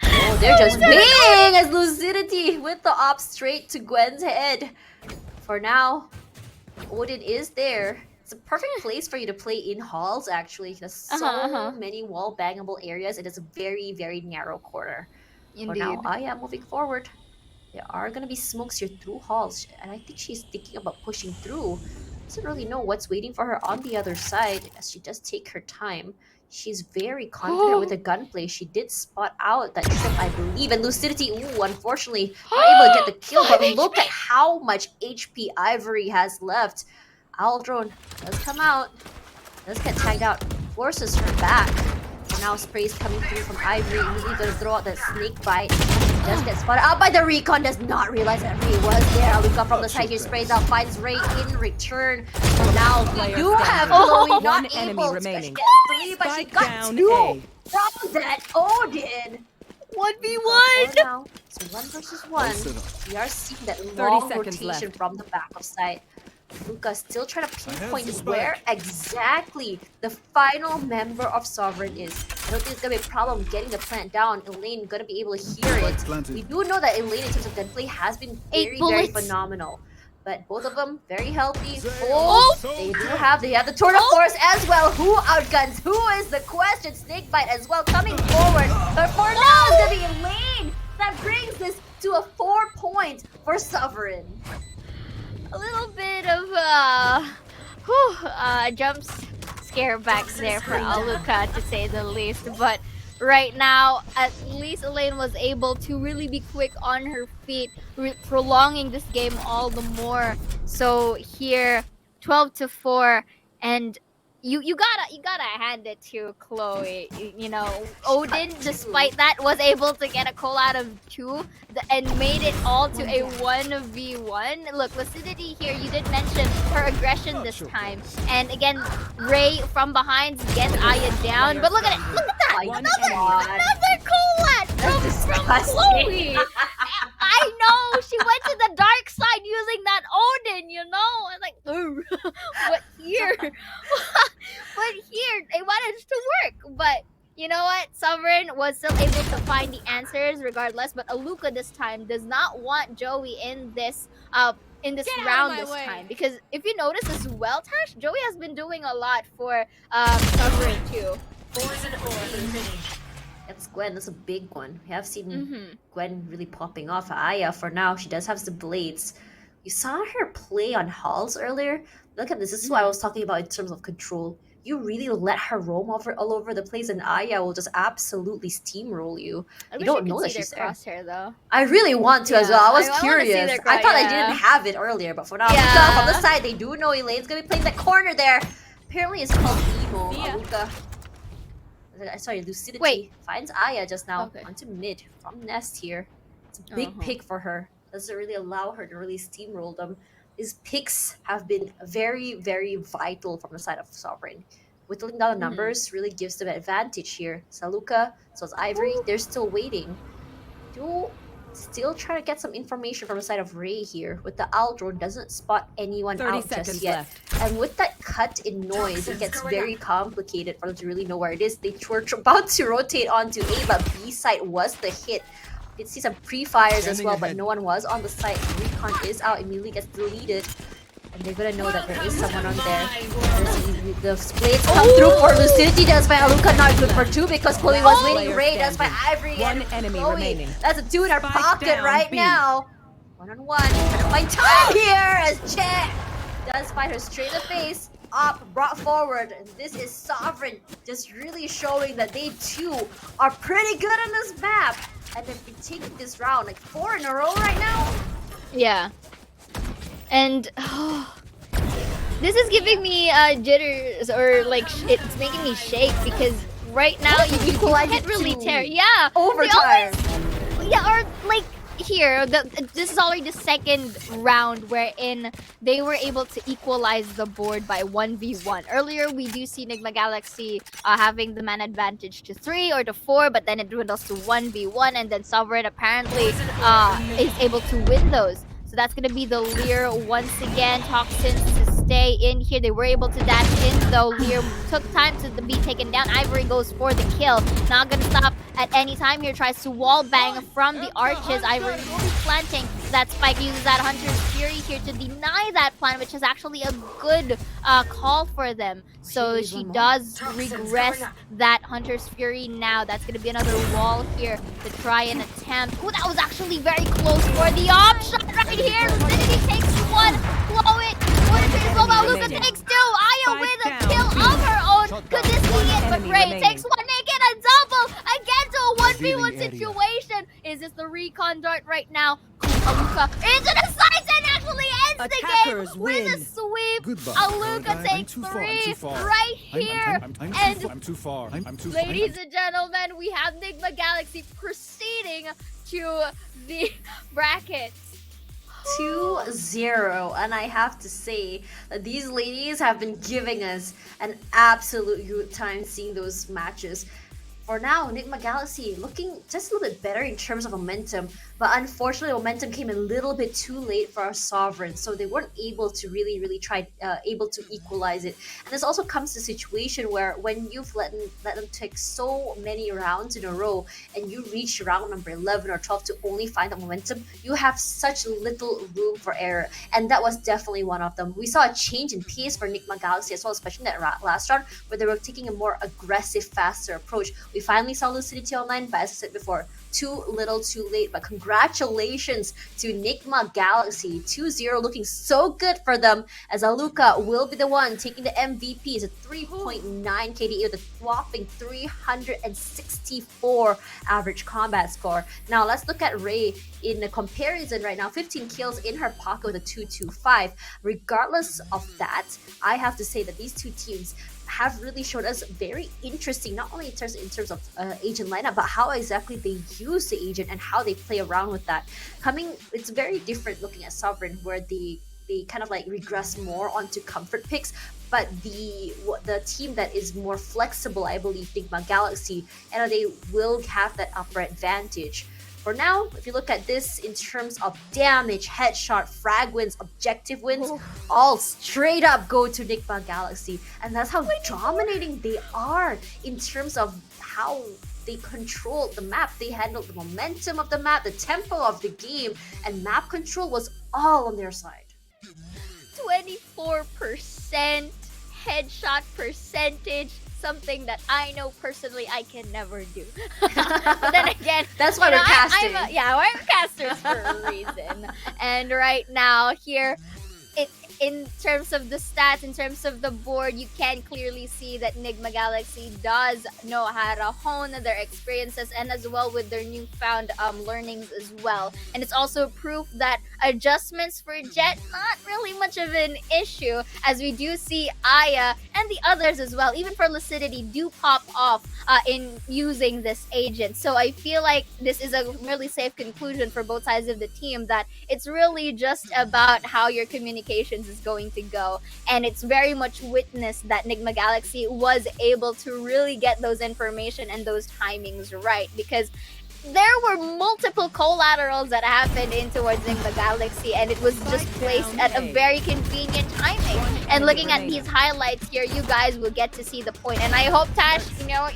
Oh, they're just waiting as Lucidity with the op straight to Gwen's head. For now, Odin is there. It's a perfect place for you to play in Halls, actually. There's so many wall bangable areas. It is a very, very narrow corner. For now, Aya moving forward. There are going to be smokes here through Halls, and I think she's thinking about pushing through. Doesn't really know what's waiting for her on the other side, as she does take her time. She's very confident with the gunplay. She did spot out that trip, I believe, and Lucidity, ooh, unfortunately, not able to get the kill, but look at how much HP Ivory has left. Owl Drone does come out, does get tagged out, forces her back. And now sprays coming through from Ivory, immediately gonna throw out that snake bite. Does get spotted out by the recon, does not realize that Ray was there. Aluka from the side here sprays out, finds Ray in return. So now you have Chloe not enemy able remaining. to get 3, but she Spike got down 2 A. from that Odin. 1v1! For now, so 1 versus 1. We are seeing that long seconds rotation left. from the back of site. Luca still trying to pinpoint the spike. where exactly the final member of Sovereign is. I don't think it's gonna be a problem getting the plant down. Elaine gonna be able to hear it. planted. We do know that Elaine in terms of gunplay has been 8 very bullets. phenomenal. But both of them very healthy. Oh! They have the Torn of Force as well. Who outguns? Who is the question? Snakebite as well coming forward. But for now it's gonna be Elaine that brings this to a 4 point for Sovereign. A little bit of jump scare backs there for Aluka, to say the least. But right now, at least Elaine was able to really be quick on her feet, prolonging this game all the more. So here, 12-4, and you gotta hand it to Chloe. Odin, despite that, was able to get a call out of 2 and made it all to a 1v1. Look, Lucidity here, you did mention her aggression this time. And again, Ray from behind gets Aya down. But look at it! Look at that! My Another God. collab from Chloe! I know! She went to the dark side using that Odin, I'm like, ooh. But here... but here, it managed to work. But you know what? Sovereign was still able to find the answers regardless. But Aluka this time does not want Joey in this round this time. Because if you notice as well, Tash, Joey has been doing a lot for Sovereign too. That's Gwen. That's a big one. We have seen Gwen really popping off. Aya, for now, she does have some blades. You saw her play on Halls earlier. Look at this. This is what I was talking about in terms of control. You really let her roam all over the place, and Aya will just absolutely steamroll you. You don't know that she's there. Crosshair though. I really want to as well. I was I wanna see curious. their I thought I yeah. didn't have it earlier, but for now, Yeah. Aluka from the side, they do know Elaine's gonna be playing that corner there. Apparently, it's called Emo. Aluka. Sorry, Lucidity finds Aya just now onto mid from Nest here. It's a big pick for her. Doesn't really allow her to really steamroll them. His picks have been very, very vital from the side of Sovereign. Whittling down the numbers really gives them an advantage here. Saluka, so it's Ivory, they're still waiting. still trying to get some information from the side of Ray here. With the owl drone, doesn't spot anyone 30 out seconds just yet. left. And with that cut in noise, it gets very complicated for them to really know where it is. They were about to rotate onto A, but B site was the hit. You can see some pre-fires as well, but no one was on the site. Recon is out, immediately gets deleted. And they're gonna know that there is someone on there. The splits come through for Lucidity. That's why Aluka not good for 2 because Chloe was waiting. Ray, that's why Ivory One and enemy Chloe. remaining. That's a 2 in our Spike pocket down right B. now. One-on-one. Trying to find time here as Chet does find her straight in the face. Up, brought forward. And this is Sovereign just really showing that they too are pretty good on this map. And they've been taking this round like 4 in a row right now. Yeah. And this is giving me jitters, or like it's making me shake because right now you can't really tear. Yeah, Overtime. Or like here, this is already the second round wherein they were able to equalize the board by 1v1. Earlier, we do see Nigma Galaxy having the man advantage to 3 or to 4, but then it dwindles to 1v1, and then Sovereign apparently is able to win those. So that's going to be the Lear once again. Toxins to stay in here. They were able to dash in, though. Lear took time to be taken down. Ivory goes for the kill. Not going to stop at any time here. Tries to wall bang from the arches. Ivory will be planting. That Spike uses that Hunter's Fury here to deny that plan, which is actually a good call for them. So she does regress that Hunter's Fury now. That's going to be another wall here to try and attempt. Oh, that was actually very close for the op shot right here. Lucidity takes 1. Blow it. Luca takes 2. Aya with a kill of her own. Could this be it? But Ray takes 1 naked, a double again to a 1v1 situation. Is this the recon dart right now? Aluka into the sides and actually ends the game with a sweep. Goodbye. Aluka takes 3 right here. I'm too far. Ladies and gentlemen, we have Nigma Galaxy proceeding to the brackets. 2-0, and I have to say that these ladies have been giving us an absolute good time seeing those matches. For now, Nigma Galaxy looking just a little bit better in terms of momentum, but unfortunately momentum came a little bit too late for our Sovereign, so they weren't able to really try able to equalize it. And this also comes to a situation where when you've let them take so many rounds in a row and you reach round number 11 or 12 to only find the momentum, you have such little room for error, and that was definitely one of them. We saw a change in pace for Nigma Galaxy as well, especially in that last round where they were taking a more aggressive, faster approach. We finally saw Lucidity online, but as I said before, too little too late. But congratulations to Nigma Galaxy. 2-0 looking so good for them, as Aluka will be the one taking the MVP. It's a 3.9 KDA with a whopping 364 average combat score. Now let's look at Ray in the comparison right now. 15 kills in her pocket with a 225. Regardless of that, I have to say that these two teams have really showed us very interesting, not only in terms of agent lineup, but how exactly they use the agent and how they play around with that. It's very different looking at Sovereign, where they kind of like regress more onto comfort picks, but the team that is more flexible, I believe, Nigma Galaxy, and they will have that upper advantage. For now, if you look at this in terms of damage, headshot, frag wins, objective wins, all straight up go to Nigma Galaxy. And that's how dominating they are in terms of how they controlled the map. They handled the momentum of the map, the tempo of the game, and map control was all on their side. 24% headshot percentage. Something that I know personally I can never do. But then again, that's why we're casting. We're casters for a reason. And right now here, in terms of the stats, in terms of the board, you can clearly see that Nigma Galaxy does know how to hone their experiences, and as well with their newfound learnings as well. And it's also proof that adjustments for Jet, not really much of an issue, as we do see Aya and the others as well, even for Lucidity, do pop off in using this agent. So I feel like this is a really safe conclusion for both sides of the team, that it's really just about how your communications is going to go. And it's very much witnessed that Nigma Galaxy was able to really get those information and those timings right, because there were multiple collaterals that happened in towards the galaxy, and it was just placed at a very convenient timing. And looking at these highlights here, you guys will get to see the point. And I hope, Tash, you know,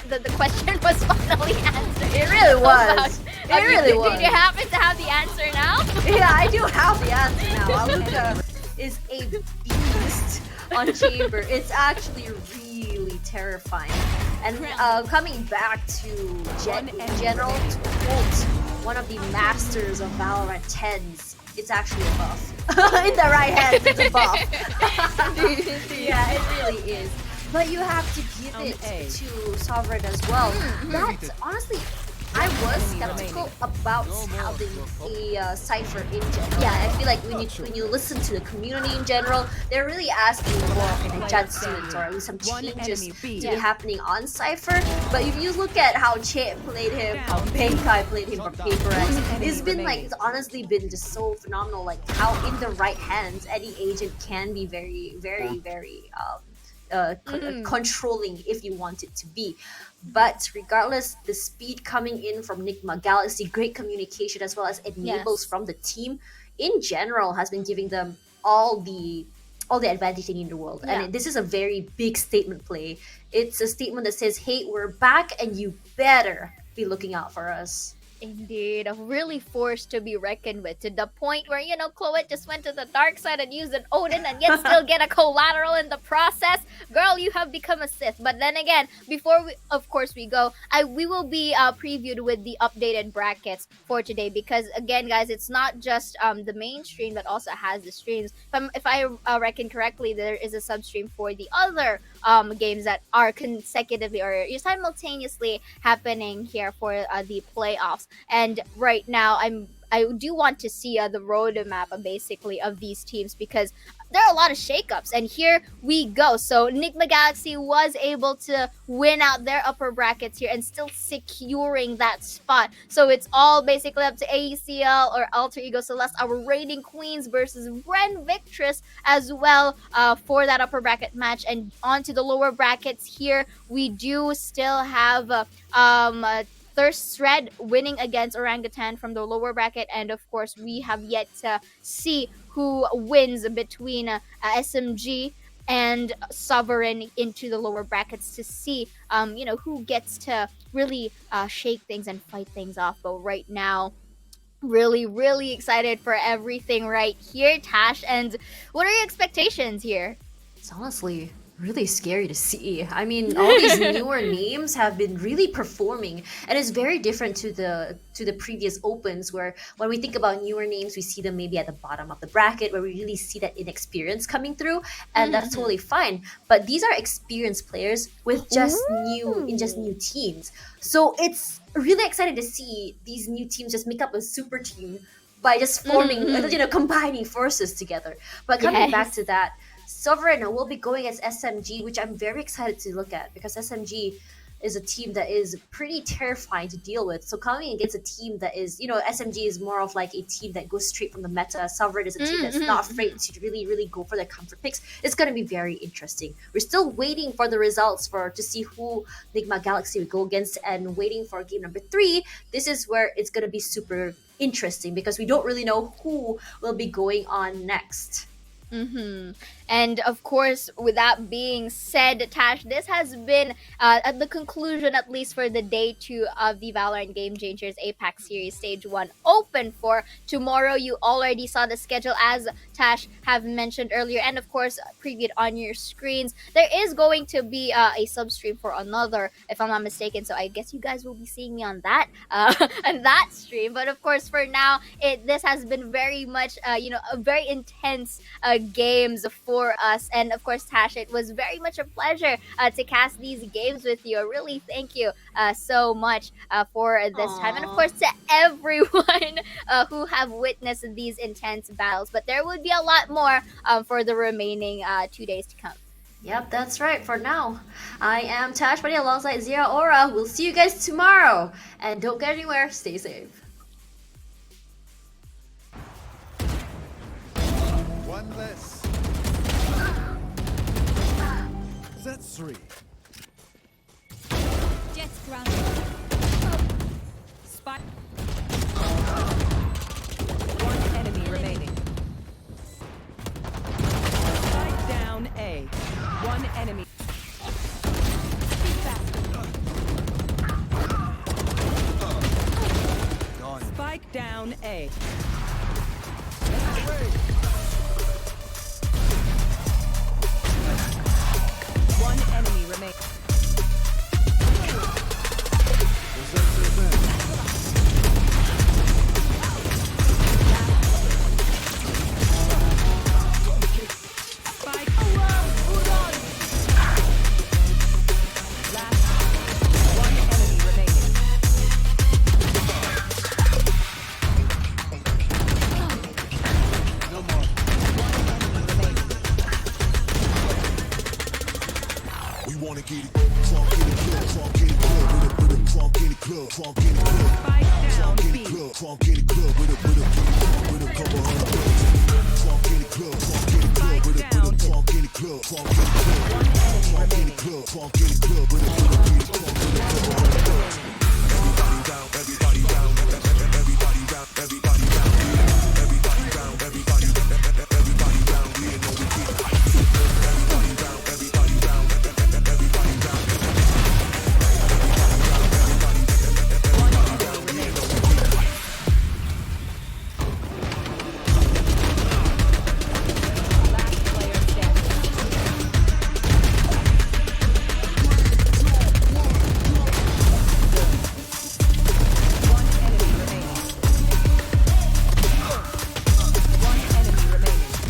the question was finally answered. It really was. It really was. Did you happen to have the answer now? Yeah, I do have the answer now. Aluka is a beast on Chamber. It's actually really terrifying. And coming back to in general, to quote one of the masters of Valorant 10s, it's actually a buff. In the right hands, it's a buff. Yeah, it really is. But you have to give it to Sovereign as well. That's honestly, I was skeptical about having a Cypher in general. Yeah, I feel like when you listen to the community in general, they're really asking for an adjustment or at least some changes to be happening on Cypher. But if you look at how Chip played him, how Benkai played him from Paper X, it's honestly been just so phenomenal. Like how in the right hands, any agent can be very, very, very controlling if you want it to be. But regardless, the speed coming in from Nigma Galaxy, great communication as well as enables from the team in general has been giving them all the advantage they need in the world. And this is a very big statement play. It's a statement that says, hey, we're back and you better be looking out for us. Indeed, a really force to be reckoned with, to the point where, you know, Chloe just went to the dark side and used an Odin and yet still get a collateral in the process. Girl, you have become a Sith. But then again, before we, of course, we go, we will be previewed with the updated brackets for today, because again, guys, it's not just the main stream that also has the streams. If I reckon correctly, there is a substream for the other games that are consecutively or simultaneously happening here for the playoffs. And right now, I do want to see the roadmap basically of these teams, because there are a lot of shakeups, and here we go. So Nigma Galaxy was able to win out their upper brackets here and still securing that spot. So it's all basically up to AECL or Alter Ego Celeste, our reigning queens, versus Ren Victress as well for that upper bracket match. And on to the lower brackets here, we do still have Thirst Thread winning against Orangutan from the lower bracket, and of course we have yet to see who wins between SMG and Sovereign into the lower brackets to see who gets to really shake things and fight things off. But right now, really excited for everything right here, Tash. And what are your expectations here? It's honestly really scary to see. I mean, all these newer names have been really performing, and it's very different to the previous opens, where when we think about newer names, we see them maybe at the bottom of the bracket, where we really see that inexperience coming through, and that's totally fine. But these are experienced players with just new teams. So it's really exciting to see these new teams just make up a super team by just forming, combining forces together. But coming back to that, Sovereign will be going as SMG, which I'm very excited to look at, because SMG is a team that is pretty terrifying to deal with. So coming against a team that is, SMG is more of like a team that goes straight from the meta. Sovereign is a team that's not afraid to really go for their comfort picks. It's going to be very interesting. We're still waiting for the results to see who Nigma Galaxy will go against, and waiting for game number 3. This is where it's going to be super interesting, because we don't really know who will be going on next. And of course, with that being said, Tash, this has been at the conclusion, at least for the day 2 of the Valorant Game Changers APAC Series Stage 1 Open for tomorrow. You already saw the schedule, as Tash have mentioned earlier, and of course previewed on your screens. There is going to be a substream for another, if I'm not mistaken, so I guess you guys will be seeing me on that on that stream. But of course, for now, this has been very much a very intense games for us. And of course, Tash, it was very much a pleasure to cast these games with you. Really thank you so much for this time, and of course to everyone who have witnessed these intense battles. But there would be a lot more for the remaining 2 days to come. Yep, that's right. For now, I am Tash Buddy alongside Zia Aura. We'll see you guys tomorrow, and don't get anywhere. Stay safe. One less. That's 3. Jets grounded. One enemy. Spike down A. One enemy remains. Spike. Last. One enemy remaining. We wanna get it crunk in the club, crunk in the club, with a crunk in the club, crunk in the club, Spike down crunk in B. the club, crunk in the club, with a couple hundred thugs. Crunk in the club, crunk in the club, with a crunk in the club, crunk in the club, One enemy crunk in the remaining. club, crunk in the club, with a crunk in the club, with a couple hundred thugs. Everybody down, everybody down, everybody down, everybody down, everybody down, everybody down, everybody down. We know we get it. Everybody down, everybody down, everybody down. Last player standing. One enemy remaining. One enemy remaining.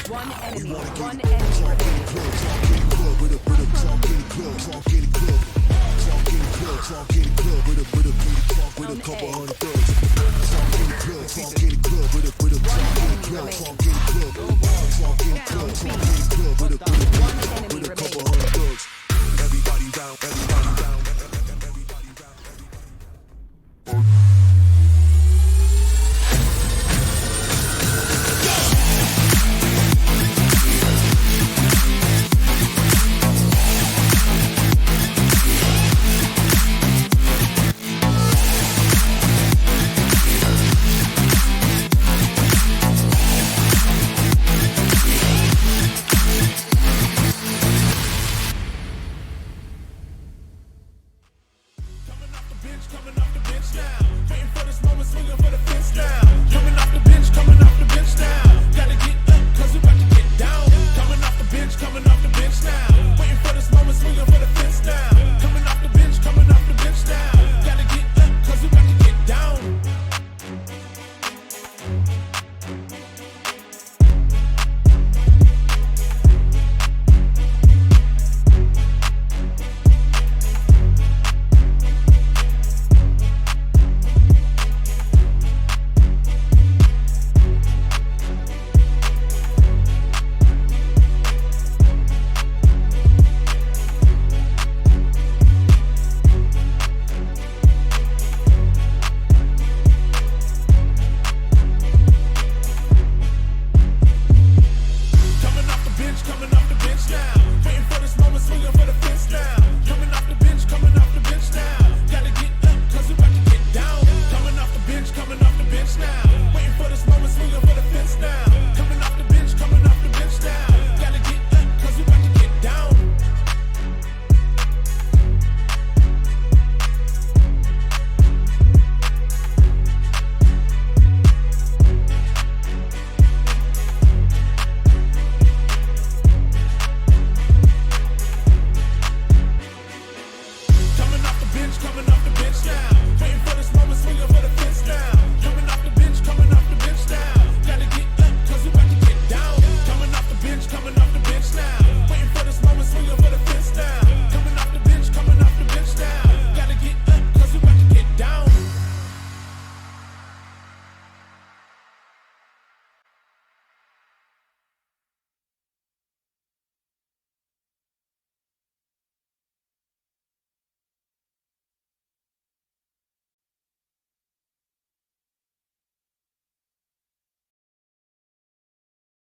One enemy. One enemy remaining. Crunk in the club, with a crunk in the club, crunk in the club, crunk in the club, crunk in the club, with a couple hundred thugs. Crunk in the club, crunk in the club, with a crunk in the club, crunk in the club, crunk in the club, crunk in the club, with a couple hundred thugs. Everybody down, everybody